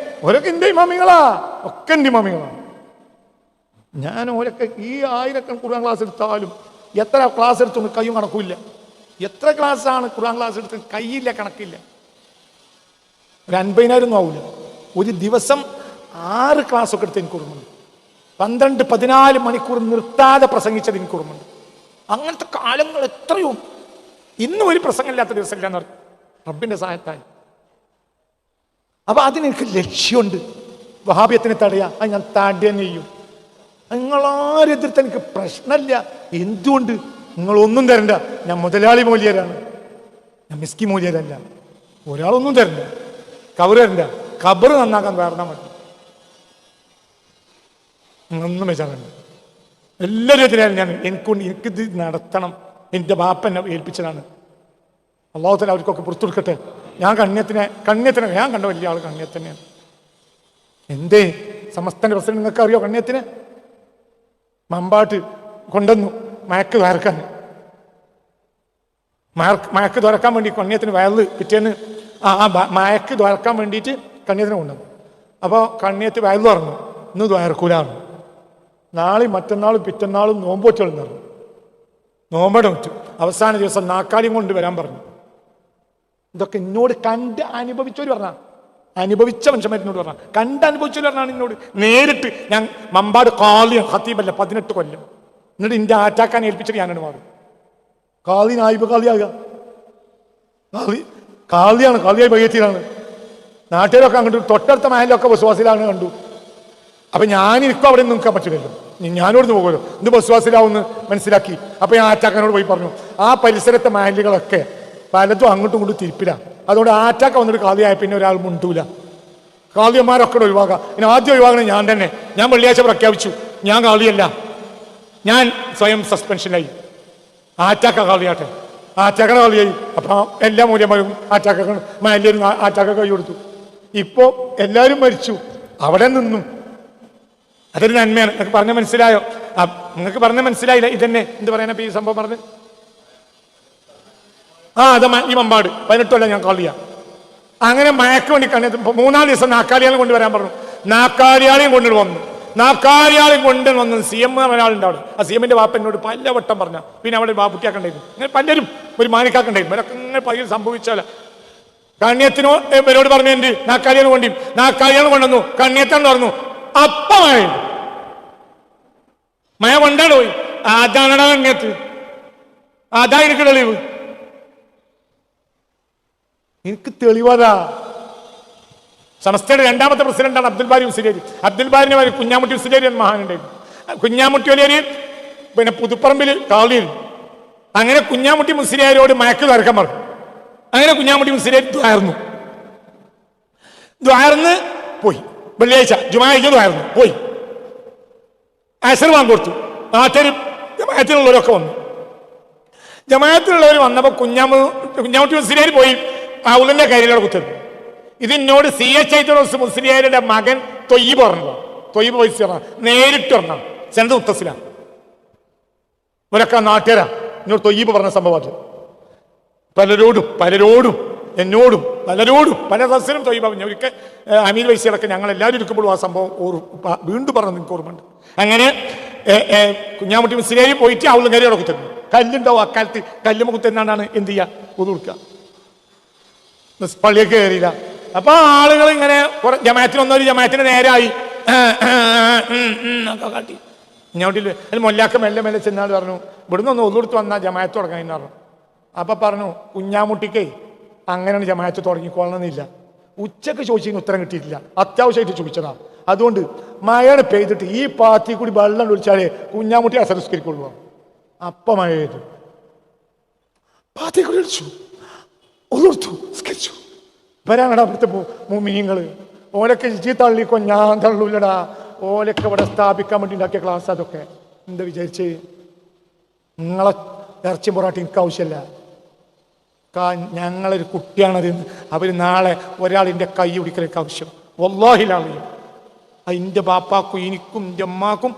ഓരൊക്കെ ഇന്ത്യ ഇമാമികളാ, ഒക്കെ ഇന്ത്യ ഇമാമികളാണ്. ഞാൻ ഓരൊക്കെ ഈ 1000 ഖുർആൻ ക്ലാസ് എടുത്താലും എത്ര ക്ലാസ് എടുത്തൊന്നും കയ്യും കണക്കില്ല. എത്ര ക്ലാസ്സാണ് ഖുർആൻ ക്ലാസ് എടുത്ത് കയ്യില്ല, കണക്കില്ല. ഒരു 50,000 ആവില്ല. ഒരു ദിവസം 6 ക്ലാസ്സൊക്കെ എടുത്ത് എനിക്ക് ഓർമ്മയുണ്ട്. 12-14 മണിക്കൂർ നിർത്താതെ പ്രസംഗിച്ചത് എനിക്ക് ഓർമ്മയുണ്ട്. അങ്ങനത്തെ കാലങ്ങൾ എത്രയോ. ഇന്നും ഒരു പ്രസംഗമില്ലാത്ത ദിവസമില്ല എന്ന് പറയും റബ്ബിന്റെ സഹായത്താൽ. അപ്പൊ അതിനെനിക്ക് ലക്ഷ്യമുണ്ട്. വഹാബിയത്തിനെ തടയാ, അത് ഞാൻ തടയാൻ ചെയ്യും. നിങ്ങളാരും എതിർത്ത് എനിക്ക് പ്രശ്നമില്ല. എന്തുകൊണ്ട്? നിങ്ങളൊന്നും തരണ്ട. ഞാൻ മുതലാളി മൂല്യരാണ്, ഞാൻ മിസ്കി മൂല്യരല്ല. ഒരാളൊന്നും തരണ്ട, കബറ് തരണ്ട. കബറ് നന്നാക്കാൻ വേറെ മതി. ഒന്നും വെച്ചാൽ എല്ലാവരും എതിരാണ്. എനിക്കിത് നടത്തണം. എൻ്റെ ബാപ്പ എന്നെ ഏൽപ്പിച്ചതാണ്. അള്ളാഹു തആല അവർക്കൊക്കെ പുറത്തു കൊടുക്കട്ടെ. ഞാൻ കണ്യത്തിനെ ഞാൻ കണ്ട വലിയ ആൾ കണ്യത്തിനെയാണ്. എന്തേ സമസ്തന്റെ പ്രസിഡന്റ് നിങ്ങൾക്ക് അറിയോ? കണ്യത്തിനെ മമ്പാട്ട് കൊണ്ടുവന്നു മയക്ക് തുറക്കാൻ. മയക്ക് തുറക്കാൻ വേണ്ടി കണ്യത്തിന് വയറിൽ പിറ്റേന്ന് മയക്ക് തുറക്കാൻ വേണ്ടിയിട്ട് കണ്യത്തിനെ കൊണ്ടുവന്നു. അപ്പോൾ കണ്യത്ത് വയൽ തുറന്നു. ഇന്ന് തുറക്കൂലാണ്. നാളെയും മറ്റന്നാളും പിറ്റന്നാളും നോമ്പ് വെച്ചോളെന്ന് പറഞ്ഞു. നോമ്പട വെച്ചു. അവസാന ദിവസം നാക്കാലിയും കൊണ്ട് വരാൻ പറഞ്ഞു. ഇതൊക്കെ എന്നോട് കണ്ട് അനുഭവിച്ചവർ പറഞ്ഞ, അനുഭവിച്ച മനുഷ്യന്മാരിനോട് പറഞ്ഞ, കണ്ട് അനുഭവിച്ചവർ പറഞ്ഞാണ് എന്നോട് നേരിട്ട്. ഞാൻ മമ്പാട് കാളിയ ഖത്തീബല്ല 18 കൊല്ലം. എന്നിട്ട് എൻ്റെ ആറ്റാക്കാൻ ഏൽപ്പിച്ചിട്ട് ഞാനാണ് മാറും. കാളി നായിബ് കാളിയാകുക. കാളിയാണ്, കാളിയായി ബയ്യത്തിലാണ്. നാട്ടുകാരൊക്കെ അങ്ങോട്ട് തൊട്ടടുത്ത മഹലൊക്കെ ബസ്വാസിലാണ് കണ്ടു. അപ്പൊ ഞാനിരിക്കും അവിടെ നിൽക്കാൻ പറ്റില്ലല്ലോ, ഞാനോടുന്ന് പോകുമല്ലോ. ഇത് ബസ്വാസിലാവുമെന്ന് മനസ്സിലാക്കി. അപ്പൊ ഞാൻ ആറ്റാക്കാനോട് പോയി പറഞ്ഞു, ആ പരിസരത്തെ മഹലുകളൊക്കെ പലതും അങ്ങോട്ടും ഇങ്ങോട്ടും തിരിപ്പില്ല. അതുകൊണ്ട് ആറ്റാക്ക വന്നിട്ട് കാളിയായ പിന്നെ ഒരാൾ മുണ്ടൂല. കാളിയന്മാരൊക്കെ ഒഴിവാക്കുക. ഇനി ആദ്യം ഒഴിവാകണം ഞാൻ തന്നെ. ഞാൻ വെള്ളിയാഴ്ച പ്രഖ്യാപിച്ചു ഞാൻ കാളിയല്ല, ഞാൻ സ്വയം സസ്പെൻഷനായി. ആറ്റാക്ക കാളിയാട്ടെ. ആറ്റാക്ക കാളിയായി. അപ്പൊ എല്ലാ മൂല്യന്മാരും ആറ്റാക്ക എല്ലാവരും ആറ്റാക്ക കൈ കൊടുത്തു. ഇപ്പോ എല്ലാവരും മരിച്ചു. അവിടെ നിന്നും അതൊരു നന്മയാണ്. നിങ്ങൾക്ക് പറഞ്ഞ മനസ്സിലായോ? നിങ്ങൾക്ക് പറഞ്ഞ മനസ്സിലായില്ല. ഇതന്നെ എന്ത് പറയാനാ ഈ സംഭവം പറഞ്ഞ്? അത് ഈ മമ്പാട് 18 കൊല്ലം ഞാൻ കോൾ ചെയ്യാം. അങ്ങനെ മയക്ക് വേണ്ടി കണ്ണെത്തും. 3-ാം ദിവസം നാക്കാലിയാളെ കൊണ്ടുവരാൻ പറഞ്ഞു. നാക്കാലിയാളെയും കൊണ്ടുവന്ന് വന്നു. നാക്കാലിയാളെയും കൊണ്ടുവന്ന് CM ഒരാളുണ്ടാവും. ആ CM-ന്റെ വാപ്പ എന്നോട് പലവട്ടം പറഞ്ഞ. പിന്നെ അവിടെ ബാപ്പുട്ടിയാക്കണ്ടായിരുന്നു. അങ്ങനെ പലരും ഒരു മാനിക്കാക്കണ്ടായിരുന്നു. ഇവരൊക്കെ ഇങ്ങനെ പയ്യൽ സംഭവിച്ചാല കണ്ണിയത്തിനോ ഇവരോട് പറഞ്ഞു. എന്റെ നാക്കാലിയാണ് കൊണ്ടി നാക്കാലിയാണ് കൊണ്ടുവന്നു. കണ്ണിയത്താന്ന് പറഞ്ഞു. അപ്പം മഴ കൊണ്ടാണ് പോയി. അതാണടാ കണ്ണിയത്ത്. അതാ എനിക്ക് തെളിവ്. എനിക്ക് തെളിവതാ. സമസ്തയുടെ 2ാമത്തെ പ്രസിഡന്റാണ് അബ്ദുൽ ബാരി മുസ്ലിയാരി. അബ്ദുൽ ബാരിനെ കുഞ്ഞാമുട്ടി മുസ്ലിയാരി എന്ന മഹാനുണ്ടായിരുന്നു. കുഞ്ഞാമുട്ടി വലിയ പിന്നെ പുതുപ്പറമ്പിൽ കാളിയിൽ. അങ്ങനെ കുഞ്ഞാമുട്ടി മുസ്ലിയാരോട് മയക്ക് തർക്കം പറഞ്ഞു. അങ്ങനെ കുഞ്ഞാമുട്ടി മുസ്ലിയാരി ദ്വാരന്ന് പോയി. വെള്ളിയാഴ്ച ജുമാഴ്ച ദ്വാരന്ന് പോയി. അസർ വാങ്ങി കൊടുത്തു. നാട്ടിൽ ജമാഅത്തിനുള്ളവരൊക്കെ വന്നു. ജമാഅത്തിനുള്ളവർ വന്നപ്പോൾ കുഞ്ഞാമുട്ടി മുസ്ലിയാർ പോയി ഔലിന്റെ കയ്യിലൂടെ കുത്തരുന്നു. ഇതിനോട് CH മുസ്ലിയാരുടെ മകൻ തൊയ്യബ് പറഞ്ഞതാണ്. തൊയ്യബ് വൈസ് നേരിട്ട് പറഞ്ഞാണ്. സെനത് മുത്തസിലാണ്. ഇവരൊക്കെ നാട്ടുകാരാ. എന്നോട് തൊയ്യബ് പറഞ്ഞ സംഭവം അത്. പലരോടും എന്നോടും പലരോടും പല സദസ്സിലും തൊയ്യബ് പറഞ്ഞു. ഒരിക്കൽ അമീർ വൈസികളൊക്കെ ഞങ്ങൾ എല്ലാവരും ഇരിക്കുമ്പോഴും ആ സംഭവം വീണ്ടും പറഞ്ഞു. എനിക്ക് ഓർമ്മയുണ്ട്. അങ്ങനെ കുഞ്ഞാമുട്ടി മുസ്ലിയാർ പോയിട്ട് ഔലും കയറിയോടെ കുത്തരുന്നു. കല്ലുണ്ടാവും. അക്കാലത്ത് കല്ലുമ്മ കുത്തുന്നാണ് എന്ത് ചെയ്യുക? ഒതുക്കുക. പള്ളിയൊക്കെ കയറിയില്ല. അപ്പൊ ആളുകൾ ഇങ്ങനെ ജമാഅത്തിനൊന്നൊരു ജമാഅത്തിന് നേരായി ഒക്കെ കാട്ടി. ഇങ്ങോട്ടില്ല. അതിൽ മൊല്ലാക്ക മെല്ലെ മെല്ലെ ചെന്നാൾ പറഞ്ഞു, ഇവിടുന്ന് ഒന്ന് ഒന്നുകൊടുത്ത് വന്നാൽ ജമാഅത്ത് തുടങ്ങാൻ പറഞ്ഞു. അപ്പൊ പറഞ്ഞു, കുഞ്ഞാമുട്ടിക്കേ അങ്ങനെയാണ് ജമാഅത്ത് തുടങ്ങിക്കൊള്ളണമെന്നില്ല. ഉച്ചക്ക് ചോദിച്ചതിന് ഉത്തരം കിട്ടിയിട്ടില്ല. അത്യാവശ്യമായിട്ട് ചോദിച്ചതാ. അതുകൊണ്ട് മഴ പെയ്തിട്ട് ഈ പാത്തി കൂടി വെള്ളം ഒഴിച്ചാലേ കുഞ്ഞാമുട്ടി അസംസ്കരിക്കുള്ളൂ. അപ്പൊ മഴ പെയ്തു. പാത്തി കൂടി ഒഴിച്ചു, ഒന്നെടുത്തു, സ്കരിച്ചു. വരാനടാ അവിടുത്തെ മീങ്ങൾ. ഓലൊക്കെ ഇജി തള്ളിക്കോ, ഞാൻ തള്ളൂല്ലടാ. ഓലൊക്കെ ഇവിടെ സ്ഥാപിക്കാൻ വേണ്ടി ഉണ്ടാക്കിയ ക്ലാസ് അതൊക്കെ. എന്താ വിചാരിച്ച്? നിങ്ങളെ ഇറച്ചി പൊറാട്ടി എനിക്ക് ആവശ്യമല്ല. ഞങ്ങളൊരു കുട്ടിയാണത്. അവർ നാളെ ഒരാളിൻ്റെ കൈ പിടിക്കലേക്ക് ആവശ്യം. വല്ലാഹിലാണ്. അതിൻ്റെ ബാപ്പാക്കും എനിക്കും എൻ്റെ അമ്മാക്കും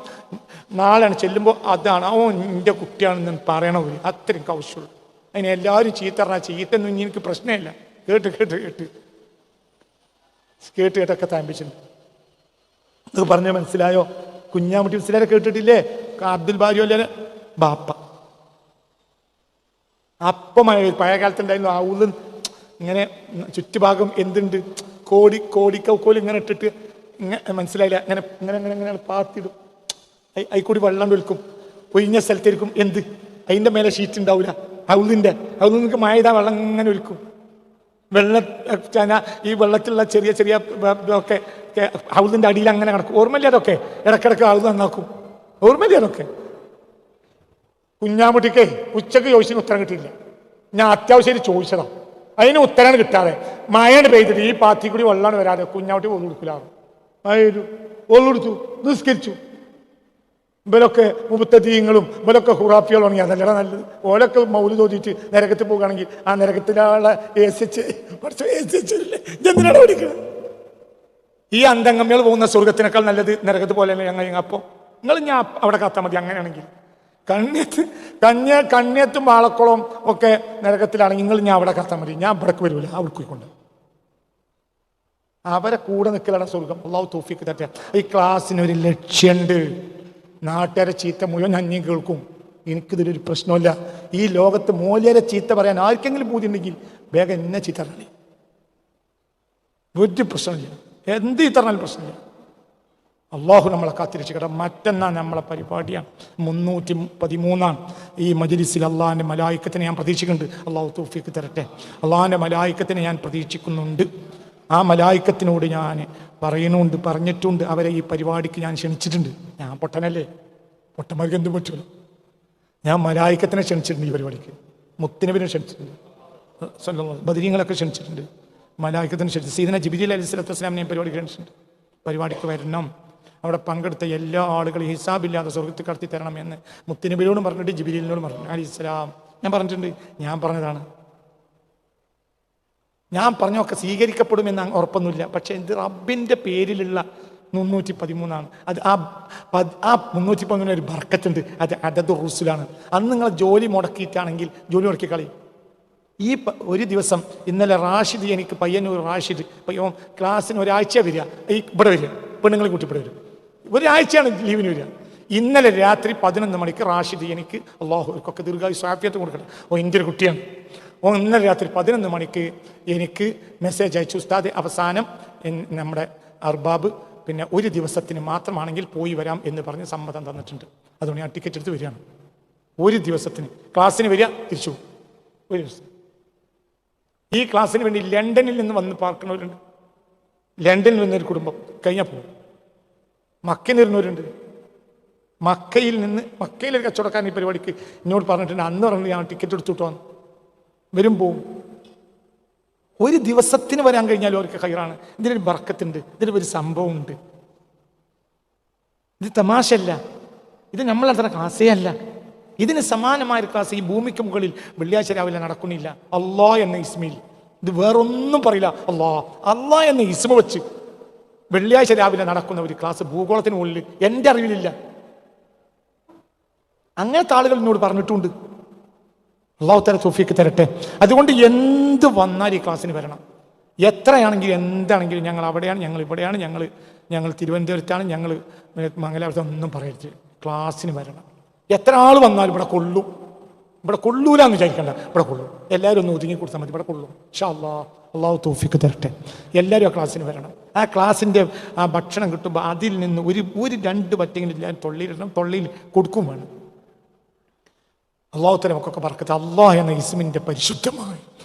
നാളെയാണ് ചെല്ലുമ്പോൾ അതാണ് എൻ്റെ കുട്ടിയാണെന്ന് പറയണവർ. അത്രയും എനിക്ക് ആവശ്യമുള്ളൂ. അതിന് എല്ലാവരും ചീത്ത പറഞ്ഞാൽ ചീത്തൊന്നും എനിക്ക് പ്രശ്നമില്ല. കേട്ടൊക്കെ താമ്പിച്ചിട്ടുണ്ട്. അത് പറഞ്ഞ മനസ്സിലായോ? കുഞ്ഞാമുട്ടി മുസ്ലിയാരെ കേട്ടിട്ടില്ലേ? അബ്ദുൽ ബാരി അല്ലേ ബാപ്പ. അപ്പം പഴയ കാലത്തുണ്ടായിരുന്നു ഔലും ഇങ്ങനെ ചുറ്റുഭാഗം എന്തുണ്ട് കോടിക്കൗക്കോൽ ഇങ്ങനെ ഇട്ടിട്ട് ഇങ്ങനെ മനസ്സിലായില്ല. ഇങ്ങനെ ഇങ്ങനെ ഇങ്ങനെ ഇങ്ങനെ പാത്തിടും. അതിൽക്കൂടി വെള്ളം ഒലിക്കും. ഒഴിഞ്ഞ സ്ഥലത്തിരിക്കും. എന്ത് അതിൻ്റെ മേലെ ഷീറ്റ് ഉണ്ടാവില്ല. ഔലിൻ്റെ നിങ്ങൾക്ക് മഴ വെള്ളം ഇങ്ങനെ ഒലിക്കും. ഈ വെള്ളത്തിലുള്ള ചെറിയ ചെറിയ ഒക്കെ ഔലിൻ്റെ അടിയിൽ അങ്ങനെ കിടക്കും. ഓർമ്മയില്ല അതൊക്കെ? ഇടക്കിടക്ക് ഔൽ നന്നാക്കും. ഓർമ്മയില്ല അതൊക്കെ? കുഞ്ഞാമുട്ടിക്കേ ഉച്ചക്ക് ചോദിച്ചതിന് ഉത്തരം കിട്ടിയില്ല. ഞാൻ അത്യാവശ്യം ചോദിച്ചതാണ്. അതിന് ഉത്തരം കിട്ടാതെ മഴയാണ് പെയ്തിട്ട് ഈ പാത്തി കൂടി വെള്ളമാണ് വരാതെ കുഞ്ഞാമുട്ടി ഒന്നു കൊടുക്കില്ലാറും. മഴ ഒന്നെടുത്തു, നിസ്കരിച്ചു. ഇവരൊക്കെ മുബത്തദീങ്ങളും ഇവരൊക്കെ ഹുറാഫികളുണ്ടെങ്കിൽ അതല്ലടാ നല്ലത്. ഓലൊക്കെ മൗലിദ് ഓതിയിട്ട് നരകത്ത് പോകുകയാണെങ്കിൽ ആ നരകത്തിലുള്ള എന്തിനാണ് പഠിക്കുന്നത്? ഈ അന്തംഗമ്മികൾ പോകുന്ന സ്വർഗത്തിനേക്കാൾ നല്ലത് നരകത്ത് പോലെ ഞങ്ങൾ. അപ്പോൾ നിങ്ങൾ ഞാൻ അവിടെ കാത്താൽ മതി. അങ്ങനെയാണെങ്കിൽ കണ്ണിയത്തും വാളക്കുളവും ഒക്കെ നരകത്തിലാണെങ്കിൽ നിങ്ങൾ ഞാൻ അവിടെ കാത്താൽ മതി. ഞാൻ ഇവിടേക്ക് വരില്ല. അവർക്ക് കൊണ്ട് അവരെ കൂടെ നിൽക്കലാണ് സ്വർഗം. അല്ലാഹു തൗഫീഖ് തരട്ടെ. ഈ ക്ലാസ്സിനൊരു ലക്ഷ്യമുണ്ട്. നാട്ടുകാരെ ചീത്ത മുഴുവൻ ഞാൻ കേൾക്കും. എനിക്കിതിലൊരു പ്രശ്നമില്ല. ഈ ലോകത്ത് മൂല്യരെ ചീത്ത പറയാൻ ആർക്കെങ്കിലും ബോധ്യം ഉണ്ടെങ്കിൽ വേഗം എന്നെ ചീത്ത പറഞ്ഞേ. ഒരു പ്രശ്നമില്ല. എന്ത് ചീത്ത പറഞ്ഞാലും പ്രശ്നമില്ല. അള്ളാഹു നമ്മളെ കാത്തിരക്ഷിക്കട്ടെ. മറ്റന്നാൾ നമ്മളെ പരിപാടിയാണ് 313 ഈ മജ്‌ലിസിൽ അള്ളാഹിൻ്റെ മലായിക്കത്തിനെ ഞാൻ പ്രതീക്ഷിക്കുന്നുണ്ട്. അള്ളാഹു തൗഫീഖ് തരട്ടെ. അള്ളാഹിൻ്റെ മലായിക്കത്തിനെ ഞാൻ പ്രതീക്ഷിക്കുന്നുണ്ട്. ആ മലായിക്കത്തിനോട് ഞാൻ പറഞ്ഞിട്ടുണ്ട്. അവരെ ഈ പരിപാടിക്ക് ഞാൻ ക്ഷണിച്ചിട്ടുണ്ട്. ഞാൻ പൊട്ടനല്ലേ? പൊട്ടന്മാർക്ക് എന്തും പറ്റുമല്ലോ. ഞാൻ മലായിക്കത്തിനെ ക്ഷണിച്ചിട്ടുണ്ട്. ഈ പരിപാടിക്ക് മുത്തുനബിനെ ക്ഷണിച്ചിട്ടുണ്ട്. ബദരീങ്ങളൊക്കെ ക്ഷണിച്ചിട്ടുണ്ട്. മലായിക്കത്തിനെ ക്ഷണിച്ചു. സയ്യിദുനാ ജിബ്രീൽ അലൈഹിസ്സലാത്തു വസ്സലാമിനെ ഞാൻ പരിപാടിക്ക് ക്ഷണിച്ചിട്ടുണ്ട്. പരിപാടിക്ക് വരണം. അവിടെ പങ്കെടുത്ത എല്ലാ ആളുകളും ഹിസാബില്ലാതെ സ്വർഗത്തിൽ കടത്തി തരണമെന്ന് മുത്തുനബിയോടും പറഞ്ഞിട്ട് ജിബ്രീലിനോടും പറഞ്ഞു അലൈഹിസ്സലാം. ഞാൻ പറഞ്ഞിട്ടുണ്ട്. ഞാൻ പറഞ്ഞതാണ്. ഞാൻ പറഞ്ഞൊക്കെ സ്വീകരിക്കപ്പെടുമെന്ന് ഉറപ്പൊന്നുമില്ല. പക്ഷെ ഇത് റബ്ബിൻ്റെ പേരിലുള്ള 313 അത് ആ 313 ഒരു ബർക്കത്തുണ്ട്. അത് അദദു റുസുലാണ്. അന്ന് നിങ്ങൾ ജോലി മുടക്കിയിട്ടാണെങ്കിൽ ജോലി മുടക്കി കളയും. ഈ ഒരു ദിവസം ഇന്നലെ റാഷിദ്, എനിക്ക് പയ്യന്നൂർ റാഷിദ് ക്ലാസ്സിന് ഒരാഴ്ച വരിക, ഇവിടെ വരിക, പെണ്ണുങ്ങളെ കൂട്ടി ഇവിടെ വരും, ഒരാഴ്ചയാണ് ലീവിന് വരിക. ഇന്നലെ രാത്രി 11 മണിക്ക് റാഷിദ് എനിക്ക് അള്ളാഹുക്കൊക്കെ ദീർഘായുസ്സും സ്വാഫിയത്ത് കൊടുക്കട്ടെ, എൻ്റെ ഒരു കുട്ടിയാണ്. ഇന്നലെ രാത്രി 11 മണിക്ക് എനിക്ക് മെസ്സേജ് അയച്ചു, ഉസ്താദ് അവസാനം നമ്മുടെ അർബാബ് പിന്നെ ഒരു ദിവസത്തിന് മാത്രമാണെങ്കിൽ പോയി വരാം എന്ന് പറഞ്ഞ് സമ്മതം തന്നിട്ടുണ്ട്. അതുകൊണ്ട് ഞാൻ ടിക്കറ്റ് എടുത്ത് വരികയാണ്. ഒരു ദിവസത്തിന് ക്ലാസ്സിന് വരിക, തിരിച്ചു പോകും. ഒരു ദിവസം ഈ ക്ലാസ്സിന് വേണ്ടി ലണ്ടനിൽ നിന്ന് വന്ന് പാർക്കുന്നവരുണ്ട്. ലണ്ടനിൽ നിന്നൊരു കുടുംബം കഴിഞ്ഞാൽ പോകും. മക്കയിൽ വരുന്നവരുണ്ട്. മക്കയിലൊരു കച്ചവടക്കാരൻ ഈ പരിപാടിക്ക് എന്നോട് പറഞ്ഞിട്ടുണ്ട്. അന്ന് പറഞ്ഞിട്ട് ഞാൻ ടിക്കറ്റ് എടുത്തിട്ട് വന്നു. വരും പോവും. ഒരു ദിവസത്തിന് വരാൻ കഴിഞ്ഞാലും അവർക്ക് ഹൈറാണ്. ഇതിലൊരു ബർക്കത്തുണ്ട്, ഇതിലൊരു സംഭവമുണ്ട്. ഇത് തമാശല്ല, ഇത് നമ്മളത്ര ക്ലാസ്സേ അല്ല. ഇതിന് സമാനമായ ഒരു ക്ലാസ് ഈ ഭൂമിക്ക് മുകളിൽ വെള്ളിയാഴ്ച രാവിലെ നടക്കുന്നില്ല. അള്ളാ എന്ന ഇസ്മിൽ, ഇത് വേറൊന്നും പറയില്ല, അള്ളാ എന്ന ഇസ്മ വെച്ച് വെള്ളിയാഴ്ച രാവിലെ നടക്കുന്ന ഒരു ക്ലാസ് ഭൂഗോളത്തിന് മുകളിൽ എൻ്റെ അറിവിലില്ല. അങ്ങനത്തെ ആളുകൾ എന്നോട് പറഞ്ഞിട്ടുണ്ട്. അള്ളാഹു തആല തൗഫീഖ് തരട്ടെ. അതുകൊണ്ട് എന്ത് വന്നാൽ ഈ ക്ലാസ്സിന് വരണം. എത്രയാണെങ്കിലും എന്താണെങ്കിലും ഞങ്ങൾ അവിടെയാണ്, ഞങ്ങൾ ഇവിടെയാണ്, ഞങ്ങൾ തിരുവനന്തപുരത്താണ്, ഞങ്ങൾ മംഗലാപുരത്ത്, ഒന്നും പറയരുത്. ക്ലാസ്സിന് വരണം. എത്ര ആൾ വന്നാലും ഇവിടെ കൊള്ളും. ഇവിടെ കൊള്ളൂലെന്ന് വിചാരിക്കണ്ട, ഇവിടെ കൊള്ളും. എല്ലാവരും ഒന്ന് ഒതുങ്ങി കൊടുത്താൽ മതി, ഇവിടെ കൊള്ളും. ഇൻഷാ അല്ലാഹ്. അള്ളാഹു തൗഫീഖ് തരട്ടെ. എല്ലാവരും ആ ക്ലാസ്സിന് വരണം. ആ ക്ലാസ്സിൻ്റെ ആ ഭക്ഷണം കിട്ടുമ്പോൾ അതിൽ നിന്ന് ഒരു 2 പറ്റെങ്കിലും എല്ലാവരും തൊള്ളിയിടണം, തൊള്ളിയിൽ കൊടുക്കും വേണം. അള്ളാഹു തആല നമുക്കൊക്കെ ബർക്കത്ത്. അള്ളാഹ് എന്ന ഇസ്മിൻ്റെ പരിശുദ്ധമായ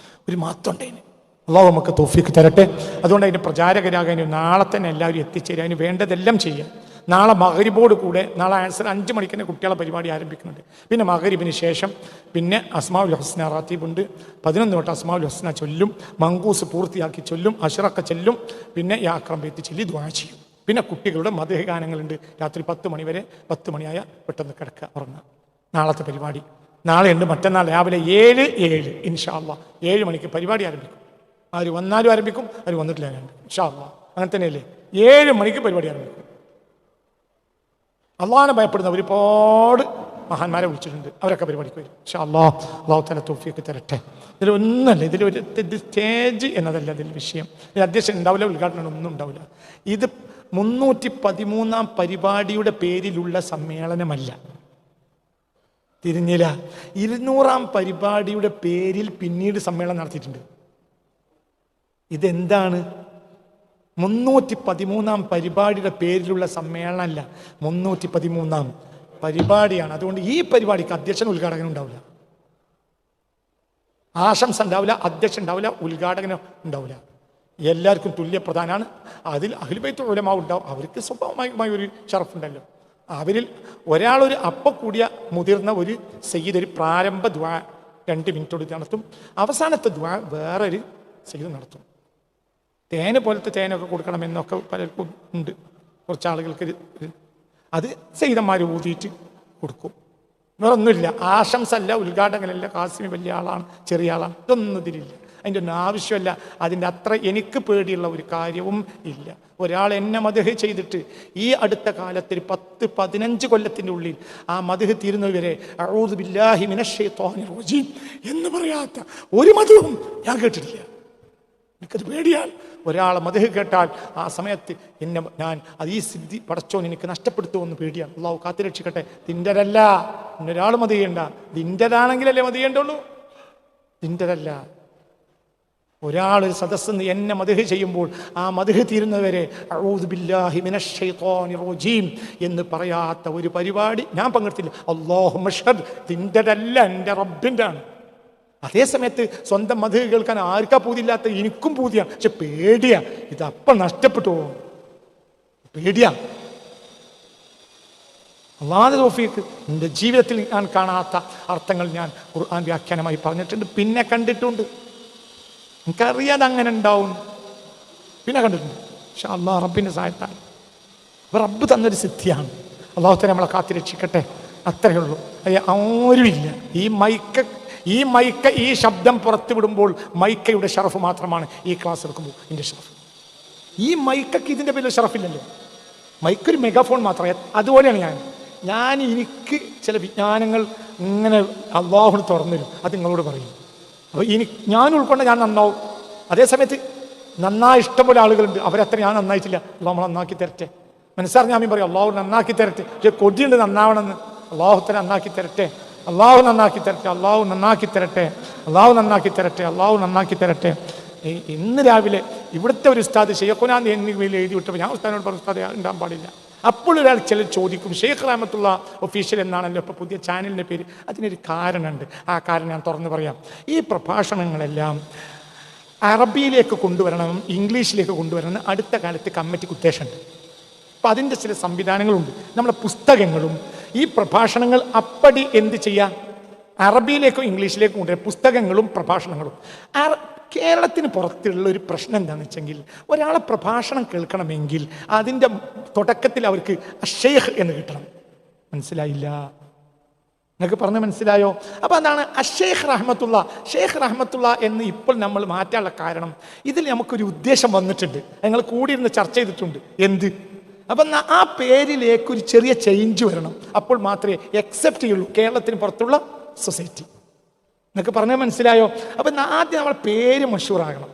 ഒരു മാറ്റമുണ്ടതിന്. അള്ളാഹു നമുക്ക് തൗഫീഖ് തരട്ടെ. അതുകൊണ്ട് അതിൻ്റെ പ്രചാരകരാകാൻ നാളെ തന്നെ എല്ലാവരും എത്തിച്ചേരുക, അതിന് വേണ്ടതെല്ലാം ചെയ്യുക. നാളെ മഗ്‌രിബോട് കൂടെ, നാളെ ആൻസർ 5 മണിക്ക് തന്നെ കുട്ടികളെ പരിപാടി ആരംഭിക്കുന്നുണ്ട്. പിന്നെ മഗ്‌രിബിന് ശേഷം പിന്നെ അസ്മാഉൽ ഹുസ്ന റാത്തീബുണ്ട്. 11 തൊട്ട് അസ്മാഉൽ ഹുസ്ന ചൊല്ലും, മങ്കൂസ് പൂർത്തിയാക്കി ചൊല്ലും, അഷ്റഖ ചൊല്ലും, പിന്നെ യാ അക്രം ബൈത്ത് ചൊല്ലി ദുആ ചെയ്യും. പിന്നെ കുട്ടികളുടെ മദ്ഹ് ഗാനങ്ങളുണ്ട്. രാത്രി 10 മണി വരെ, 10 മണിയായ പെട്ടെന്ന് കിടക്കുക, ഉറങ്ങുക. നാളത്തെ പരിപാടി നാളെ ഉണ്ട്. മറ്റന്നാൾ രാവിലെ 7 ഇൻഷാ അല്ലാഹ് 7 മണിക്ക് പരിപാടി ആരംഭിക്കും. ആര് വന്നാലും ആരംഭിക്കും, ആര് വന്നിട്ടില്ല ഇൻഷാ അല്ലാഹ്. അങ്ങനെ തന്നെയല്ലേ, 7 മണിക്ക് പരിപാടി ആരംഭിക്കും. അള്ളാഹിനെ ഭയപ്പെടുന്ന ഒരുപാട് മഹാന്മാരെ വിളിച്ചിട്ടുണ്ട്. അവരൊക്കെ പരിപാടിക്ക് വരും ഇൻഷാ അല്ലാഹ്. അല്ലാഹു തആല തൗഫീഖ് തരട്ടെ. ഇതിലൊന്നല്ല, ഇതിലൊരു സ്റ്റേജ് എന്നതല്ല ഇതിൽ വിഷയം. അധ്യക്ഷൻ ഉണ്ടാവില്ല, ഉദ്ഘാടനം ഒന്നും ഉണ്ടാവില്ല. ഇത് 313 പരിപാടിയുടെ പേരിലുള്ള സമ്മേളനമല്ല. തിരിഞ്ഞില്ല. 200 പരിപാടിയുടെ പേരിൽ പിന്നീട് സമ്മേളനം നടത്തിയിട്ടുണ്ട്. ഇതെന്താണ്? 313 പരിപാടിയുടെ പേരിലുള്ള സമ്മേളനമല്ല, 313 പരിപാടിയാണ്. അതുകൊണ്ട് ഈ പരിപാടിക്ക് അധ്യക്ഷൻ ഉദ്ഘാടകനും ഉണ്ടാവില്ല, ആശംസ ഉണ്ടാവില്ല, അധ്യക്ഷൻ ഉണ്ടാവില്ല, ഉദ്ഘാടകനും ഉണ്ടാവില്ല. എല്ലാവർക്കും തുല്യ പ്രധാനമാണ്. അതിൽ അഹ്ലു ബൈത്ത് ഉലമാ ഉണ്ടാവും. അവർക്ക് സ്വാഭാവികമായ ഒരു ഷറഫുണ്ടല്ലോ. അവരിൽ ഒരാളൊരു കൂടിയ മുതിർന്ന ഒരു സയ്യിദ് ഒരു പ്രാരംഭ ദ്വാ 2 മിനിറ്റോട് നടത്തും. അവസാനത്തെ ദ്വാ വേറൊരു സയ്യിദ് നടത്തും. തേന് പോലത്തെ തേനൊക്കെ കൊടുക്കണമെന്നൊക്കെ പലർക്കും ഉണ്ട്. കുറച്ച് ആളുകൾക്ക് അത് സയ്യിദന്മാർ ഊതിയിട്ട് കൊടുക്കും. വേറൊന്നുമില്ല. ആശംസ അല്ല, ഉദ്ഘാടകനല്ല, കാസിമി വലിയ ആളാണ്, ചെറിയ ആളാണ്, ഇതൊന്നും ഇതിലില്ല. അതിൻ്റെ ഒന്നും ആവശ്യമല്ല. അതിൻ്റെ അത്ര എനിക്ക് പേടിയുള്ള ഒരു കാര്യവും ഇല്ല. ഒരാൾ എന്നെ മദ്ഹ് ചെയ്തിട്ട് ഈ അടുത്ത കാലത്തിൽ 10-15 കൊല്ലത്തിൻ്റെ ഉള്ളിൽ ആ മദ്ഹ് തീരുന്നവരെ അഊദു ബില്ലാഹി മിനശ് ശൈത്വാനിർ റജീം എന്ന് പറയാത്ത ഒരു മദ്ഹും ഞാൻ കേട്ടിട്ടില്ല. എനിക്കത് പേടിയാണ്. ഒരാളെ മദ്ഹ് കേട്ടാൽ ആ സമയത്ത് ഞാൻ അത് ഈ സിദ്ധി പടച്ചോൻ എനിക്ക് നഷ്ടപ്പെടുത്തുമെന്ന് പേടിയാണ്. അള്ളാഹു കാത്തുരക്ഷിക്കട്ടെ. തിൻ്റെതല്ല, ഇന്നൊരാൾ മദ്ഹ് ചെയ്യണ്ട. തിൻ്റെതാണെങ്കിലല്ലേ മദ്ഹ് ചെയ്യേണ്ടുള്ളൂ, തിൻ്റെതല്ല. ഒരാളൊരു സദസ്സ് എന്നെ മദ്ഹ് ചെയ്യുമ്പോൾ ആ മദ്ഹ് തീരുന്നവരെ അഊദു ബില്ലാഹി മിനശ് ശൈത്വാനിർ റജീം എന്ന് പറയാത്ത ഒരു പരിപാടി ഞാൻ പങ്കെടുത്തില്ല. അല്ലാഹുമ്മ അഷ്ഹദ്. തിൻ്റെതല്ല, എൻ്റെ റബ്ബിൻ്റെ ആണ്. അതേ സമയത്ത് സ്വന്തം മദ്ഹ് കേൾക്കാൻ ആർക്കാ പൂതിയില്ലാത്ത? എനിക്കും പൂതിയാണ്. പക്ഷെ പേടിയാ, ഇത് അപ്പം നഷ്ടപ്പെട്ടു പോകും. പേടിയാ. അല്ലാഹുവിന്റെ തൗഫീഖ്. എൻ്റെ ജീവിതത്തിൽ ഞാൻ കാണാത്ത അർത്ഥങ്ങൾ ഞാൻ ഖുർആൻ വ്യാഖ്യാനമായി പറഞ്ഞിട്ടുണ്ട്, പിന്നെ കണ്ടിട്ടുണ്ട്. എനിക്കറിയാതെ അങ്ങനെ ഉണ്ടാവും, പിന്നെ കണ്ടിട്ടുണ്ട്. പക്ഷെ അള്ളാഹ് റബ്ബിൻ്റെ സഹായത്താൽ റബ്ബ് തന്നൊരു സിദ്ധിയാണ്. അള്ളാഹു തആല നമ്മളെ കാത്തുരക്ഷിക്കട്ടെ. അത്രയേ ഉള്ളൂ. ആരുമില്ല. ഈ മൈക്ക ഈ ശബ്ദം പുറത്തു വിടുമ്പോൾ മൈക്കയുടെ ഷറഫ് മാത്രമാണ് ഈ ക്ലാസ് എടുക്കുമ്പോൾ എൻ്റെ ഷറഫ്. ഈ മൈക്കയ്ക്ക് ഇതിൻ്റെ പേരിൽ ഷറഫില്ലല്ലോ. മൈക്കൊരു മെഗാഫോൺ മാത്രമേ. അതുപോലെയാണ് ഞാൻ എനിക്ക് ചില വിജ്ഞാനങ്ങൾ ഇങ്ങനെ അള്ളാഹുവിന് തുറന്നു തരും, അത് നിങ്ങളോട് പറയും. അപ്പോൾ ഞാൻ ഉൾക്കൊണ്ട് ഞാൻ നന്നാവും. അതേസമയത്ത് നന്നായി ഇഷ്ടംപോലെ ആളുകളുണ്ട്, അവരത്ര ഞാൻ നന്നായിട്ടില്ല. അള്ളാഹു നമ്മളെ നന്നാക്കി തരട്ടെ. മനസ്സറിഞ്ഞാൽ ഞാൻ പറയും അള്ളാഹു നന്നാക്കി തരട്ടെ. പക്ഷേ കൊതിയുണ്ട് നന്നാവണമെന്ന്. അള്ളാഹുത്തന്നെ നന്നാക്കി തരട്ടെ, അള്ളാഹു നന്നാക്കി തരട്ടെ, അള്ളാഹു നന്നാക്കി തരട്ടെ, അള്ളാഹു നന്നാക്കി തരട്ടെ, അള്ളാഹു നന്നാക്കി തരട്ടെ. ഇന്ന് രാവിലെ ഇവിടുത്തെ ഒരു ഉസ്താദ് ഷെയ്ഖുനാൻ എന്നിവയിൽ എഴുതി വിട്ടപ്പോൾ ഞാൻ ഉസ്താദിനോട് പറഞ്ഞു ഉസ്താദ് ഉണ്ടാകാൻ പാടില്ല. അപ്പോൾ ഒരാൾ ചിലർ ചോദിക്കും ഷെയ്ഖ് റഹ്മത്തുള്ള ഒഫീഷ്യൽ എന്നാണല്ലോ ഇപ്പോൾ പുതിയ ചാനലിൻ്റെ പേര്. അതിനൊരു കാരണമുണ്ട്. ആ കാരണം ഞാൻ തുറന്നു പറയാം. ഈ പ്രഭാഷണങ്ങളെല്ലാം അറബിയിലേക്ക് കൊണ്ടുവരണം, ഇംഗ്ലീഷിലേക്ക് കൊണ്ടുവരണം അടുത്ത കാലത്ത് കമ്മിറ്റിക്ക് ഉദ്ദേശമുണ്ട്. അപ്പം അതിൻ്റെ ചില സംവിധാനങ്ങളുണ്ട്. നമ്മുടെ പുസ്തകങ്ങളും ഈ പ്രഭാഷണങ്ങൾ അപ്പടി എന്ത് ചെയ്യാം, അറബിയിലേക്കും ഇംഗ്ലീഷിലേക്കും കൊണ്ടുവരാം, പുസ്തകങ്ങളും പ്രഭാഷണങ്ങളും. കേരളത്തിന് പുറത്തുള്ള ഒരു പ്രശ്നം എന്താണെന്ന് വെച്ചെങ്കിൽ ഒരാളെ പ്രഭാഷണം കേൾക്കണമെങ്കിൽ അതിൻ്റെ തുടക്കത്തിൽ അവർക്ക് അഷേഖ് എന്ന് കിട്ടണം. മനസ്സിലായില്ല? നിങ്ങൾക്ക് പറഞ്ഞ് മനസ്സിലായോ? അപ്പം അതാണ് അഷേഖ് റഹ്മത്തുള്ള. ഷേഖ് റഹ്മത്തുള്ള എന്ന് ഇപ്പോൾ നമ്മൾ മാറ്റാനുള്ള കാരണം ഇതിൽ നമുക്കൊരു ഉദ്ദേശം വന്നിട്ടുണ്ട്. ഞങ്ങൾ കൂടിയിരുന്ന് ചർച്ച ചെയ്തിട്ടുണ്ട്. എന്ത്? അപ്പം ആ പേരിലേക്ക് ഒരു ചെറിയ ചേഞ്ച് വരണം. അപ്പോൾ മാത്രമേ അക്സെപ്റ്റ് ചെയ്യുള്ളൂ കേരളത്തിന് പുറത്തുള്ള സൊസൈറ്റി. നിങ്ങൾക്ക് പറഞ്ഞാൽ മനസ്സിലായോ? അപ്പം ആദ്യം നമ്മുടെ പേര് മഷൂറാകണം,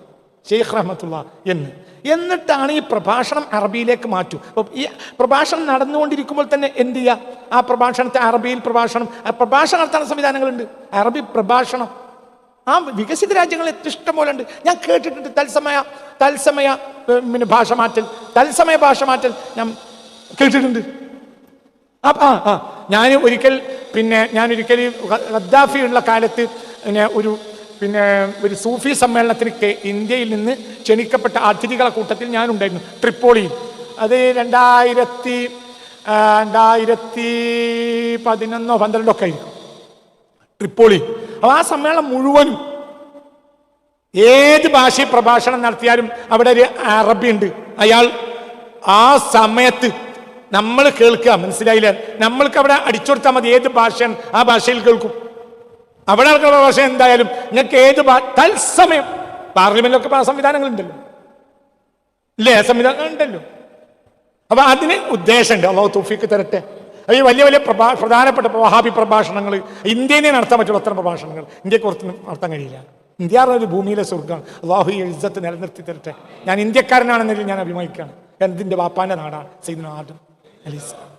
ഷെയ്ഖ് റഹ്മത്തുള്ള എന്ന്. എന്നിട്ടാണ് ഈ പ്രഭാഷണം അറബിയിലേക്ക് മാറ്റൂ. അപ്പോൾ ഈ പ്രഭാഷണം നടന്നുകൊണ്ടിരിക്കുമ്പോൾ തന്നെ എന്ത് ചെയ്യുക, ആ പ്രഭാഷണത്തെ അറബിയിൽ പ്രഭാഷണം നടത്താൻ സംവിധാനങ്ങളുണ്ട്. അറബി പ്രഭാഷണം ആ വികസിത രാജ്യങ്ങളിൽ ഇഷ്ടം പോലെ ഉണ്ട്. ഞാൻ കേട്ടിട്ടുണ്ട് തത്സമയ ഭാഷ മാറ്റൽ, തത്സമയ ഭാഷ മാറ്റൽ ഞാൻ കേട്ടിട്ടുണ്ട്. ഞാനൊരിക്കൽ ഗദ്ദാഫി ഉള്ള കാലത്ത് ഒരു സൂഫി സമ്മേളനത്തിന് ഇന്ത്യയിൽ നിന്ന് ക്ഷണിക്കപ്പെട്ട അതിഥികളെ കൂട്ടത്തിൽ ഞാനുണ്ടായിരുന്നു ട്രിപ്പോളിയിൽ. അത് 2011-12 ഒക്കെ ആയിരിക്കും ട്രിപ്പോളി. അപ്പോൾ ആ സമ്മേളനം മുഴുവനും ഏത് ഭാഷയിൽ പ്രഭാഷണം നടത്തിയാലും അവിടെ ഒരു അറബി ഉണ്ട്. അയാൾ ആ സമയത്ത് നമ്മൾ കേൾക്കുക. മനസ്സിലായില്ല? നമ്മൾക്ക് അവിടെ അടിച്ചു കൊടുത്താൽ മതി, ഏത് ഭാഷയാണ് ആ ഭാഷയിൽ കേൾക്കും. അവിടെ ആൾക്കുള്ള ഭാഷ എന്തായാലും നിങ്ങൾക്ക് ഏത് തത്സമയം. പാർലമെന്റിലൊക്കെ സംവിധാനങ്ങളുണ്ടല്ലോ, ഇല്ലേ? സംവിധാനം ഉണ്ടല്ലോ. അപ്പൊ അതിന് ഉദ്ദേശമുണ്ട്. അള്ളാഹു തൗഫീഖ് തരട്ടെ. ഈ വലിയ വലിയ പ്രധാനപ്പെട്ട വഹാബി പ്രഭാഷണങ്ങൾ ഇന്ത്യയിൽ നടത്താൻ പറ്റുള്ള അത്തരം പ്രഭാഷണങ്ങൾ ഇന്ത്യക്ക് പുറത്ത് നടത്താൻ കഴിയില്ല. ഇന്ത്യ ഒരു ഭൂമിയിലെ സ്വർഗ്ഗമാണ്. അള്ളാഹു ഈ ഇസ്സത്ത് നിലനിർത്തി തരട്ടെ. ഞാൻ ഇന്ത്യക്കാരനാണെന്നതിൽ ഞാൻ അഭിമാനിക്കുകയാണ്. എൻ്റെ വാപ്പാന്റെ നാടാണ് സയ്യിദുനാ ആദം അലൈഹിസ്സലാം.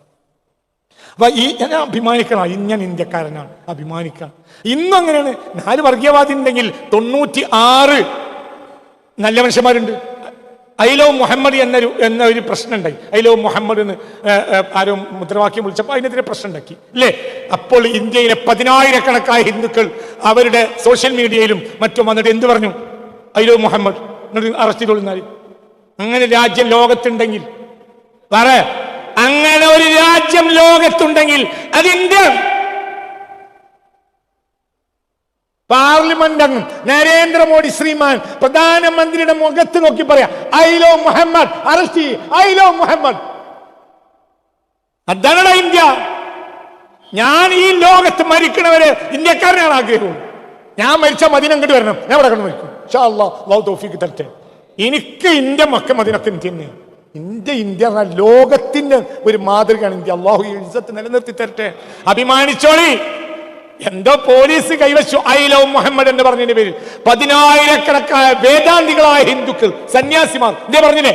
അപ്പൊ ഞാൻ അഭിമാനിക്കണം, ഞാൻ ഇന്ത്യക്കാരനാണ്, അഭിമാനിക്കണം. ഇന്നും അങ്ങനെയാണ്. 4 വർഗീയവാദി ഉണ്ടെങ്കിൽ 96 നല്ല മനുഷ്യന്മാരുണ്ട്. ഐലോ മുഹമ്മദ് എന്ന ഒരു പ്രശ്നം ഉണ്ടായി. ഐലോ മുഹമ്മദ് എന്ന് ആരോ മുദ്രാവാക്യം വിളിച്ചപ്പോൾ അതിനെതിരെ പ്രശ്നം ഉണ്ടാക്കി, അല്ലേ? അപ്പോൾ ഇന്ത്യയിലെ 10,000-കണക്കായ ഹിന്ദുക്കൾ അവരുടെ സോഷ്യൽ മീഡിയയിലും മറ്റും വന്നിട്ട് എന്ത് പറഞ്ഞു? ഐലോ മുഹമ്മദ് അറസ്റ്റ് ചെയ്തോളുന്നാല്. അങ്ങനെ രാജ്യം ലോകത്തുണ്ടെങ്കിൽ, അങ്ങനെ ഒരു രാജ്യം ലോകത്തുണ്ടെങ്കിൽ അത് ഇന്ത്യ. പാർലമെന്റ് അംഗം നരേന്ദ്രമോദി ശ്രീമാൻ പ്രധാനമന്ത്രിയുടെ മുഖത്ത് നോക്കി പറയാ ഐലോ മുഹമ്മദ്, അറസ്റ്റ് ചെയ്യ്, ഐലോ മുഹമ്മദ്. അതാണ് ഇന്ത്യ. ഞാൻ ഈ ലോകത്ത് മരിക്കണവരെ ഇന്ത്യക്കാരനാണ് ആഗ്രഹവും. ഞാൻ മരിച്ചാൽ മദീന അങ്ങോട്ട് വരണം, ഞാൻ ഇവിടെ കണ്ടു മരിക്കും. ഇൻഷാ അല്ലാഹ്, അല്ലാഹു തൗഫീഖ് തരട്ടെ. എനിക്ക് ഇന്ത്യ മദീനക്ക് തന്നെ. ഇന്ത്യ ലോകത്തിന്റെ ഒരു മാതൃകയാണ് ഇന്ത്യ. അല്ലാഹു ഈ ഇസ്സത്ത് നിലനിർത്തി തരട്ടെ. അഭിമാനിച്ചോളി. എന്തോ പോലീസ് കൈവച്ചു ഐലോ മുഹമ്മദ് എന്ന് പറഞ്ഞതിന്റെ പേരിൽ 10,000-കണക്കായ വേദാന്തികളായ ഹിന്ദുക്കൾ, സന്യാസിമാർ ഇതേ പറഞ്ഞില്ലേ?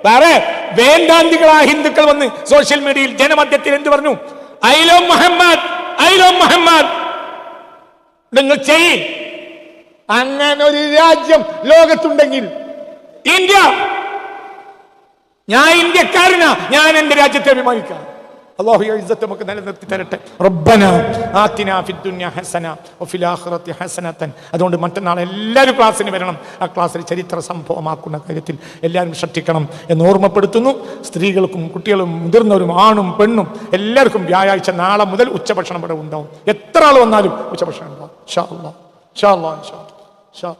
വേറെ വേദാന്തികളായ ഹിന്ദുക്കൾ വന്ന് സോഷ്യൽ മീഡിയയിൽ ജനമധ്യത്തിൽ എന്ത് പറഞ്ഞു? ഐലോ മുഹമ്മദ്, ഐലോ മുഹമ്മദ്. നിങ്ങൾ ചെയ്യ്. അങ്ങനെ ഒരു രാജ്യം ലോകത്തുണ്ടെങ്കിൽ ഇന്ത്യ. ഞാൻ ഇന്ത്യക്കാരനാ, ഞാൻ എന്റെ രാജ്യത്തെ അഭിമാനിക്കാം. അല്ലാഹു ഈ ഇസ്സത്ത് നമുക്ക് നിലനിർത്തി തരട്ടെ. റബ്ബനാ ആതിനാ ഫിദ്ദുനിയ ഹസന വഫിൽ ആഖിറതി ഹസനതൻ. അതുകൊണ്ട് മറ്റന്നാൾ എല്ലാവരും ക്ലാസ്സിന് വരണം. ആ ക്ലാസ്സിൽ ചരിത്ര സംഭവമാക്കുന്ന കാര്യത്തിൽ എല്ലാവരും ശ്രദ്ധിക്കണം എന്ന് ഓർമ്മപ്പെടുത്തുന്നു. സ്ത്രീകൾക്കും കുട്ടികളും മുതിർന്നവരും ആണും പെണ്ണും എല്ലാവർക്കും വ്യാഴാഴ്ച നാളെ മുതൽ ഉച്ചഭക്ഷണം ഇവിടെ ഉണ്ടാവും. എത്ര ആൾ വന്നാലും ഉച്ചഭക്ഷണം ഉണ്ടാവും. ഇൻഷാ അല്ലാഹ്, ഇൻഷാ അല്ലാഹ്, ഇൻഷാ അല്ലാഹ്.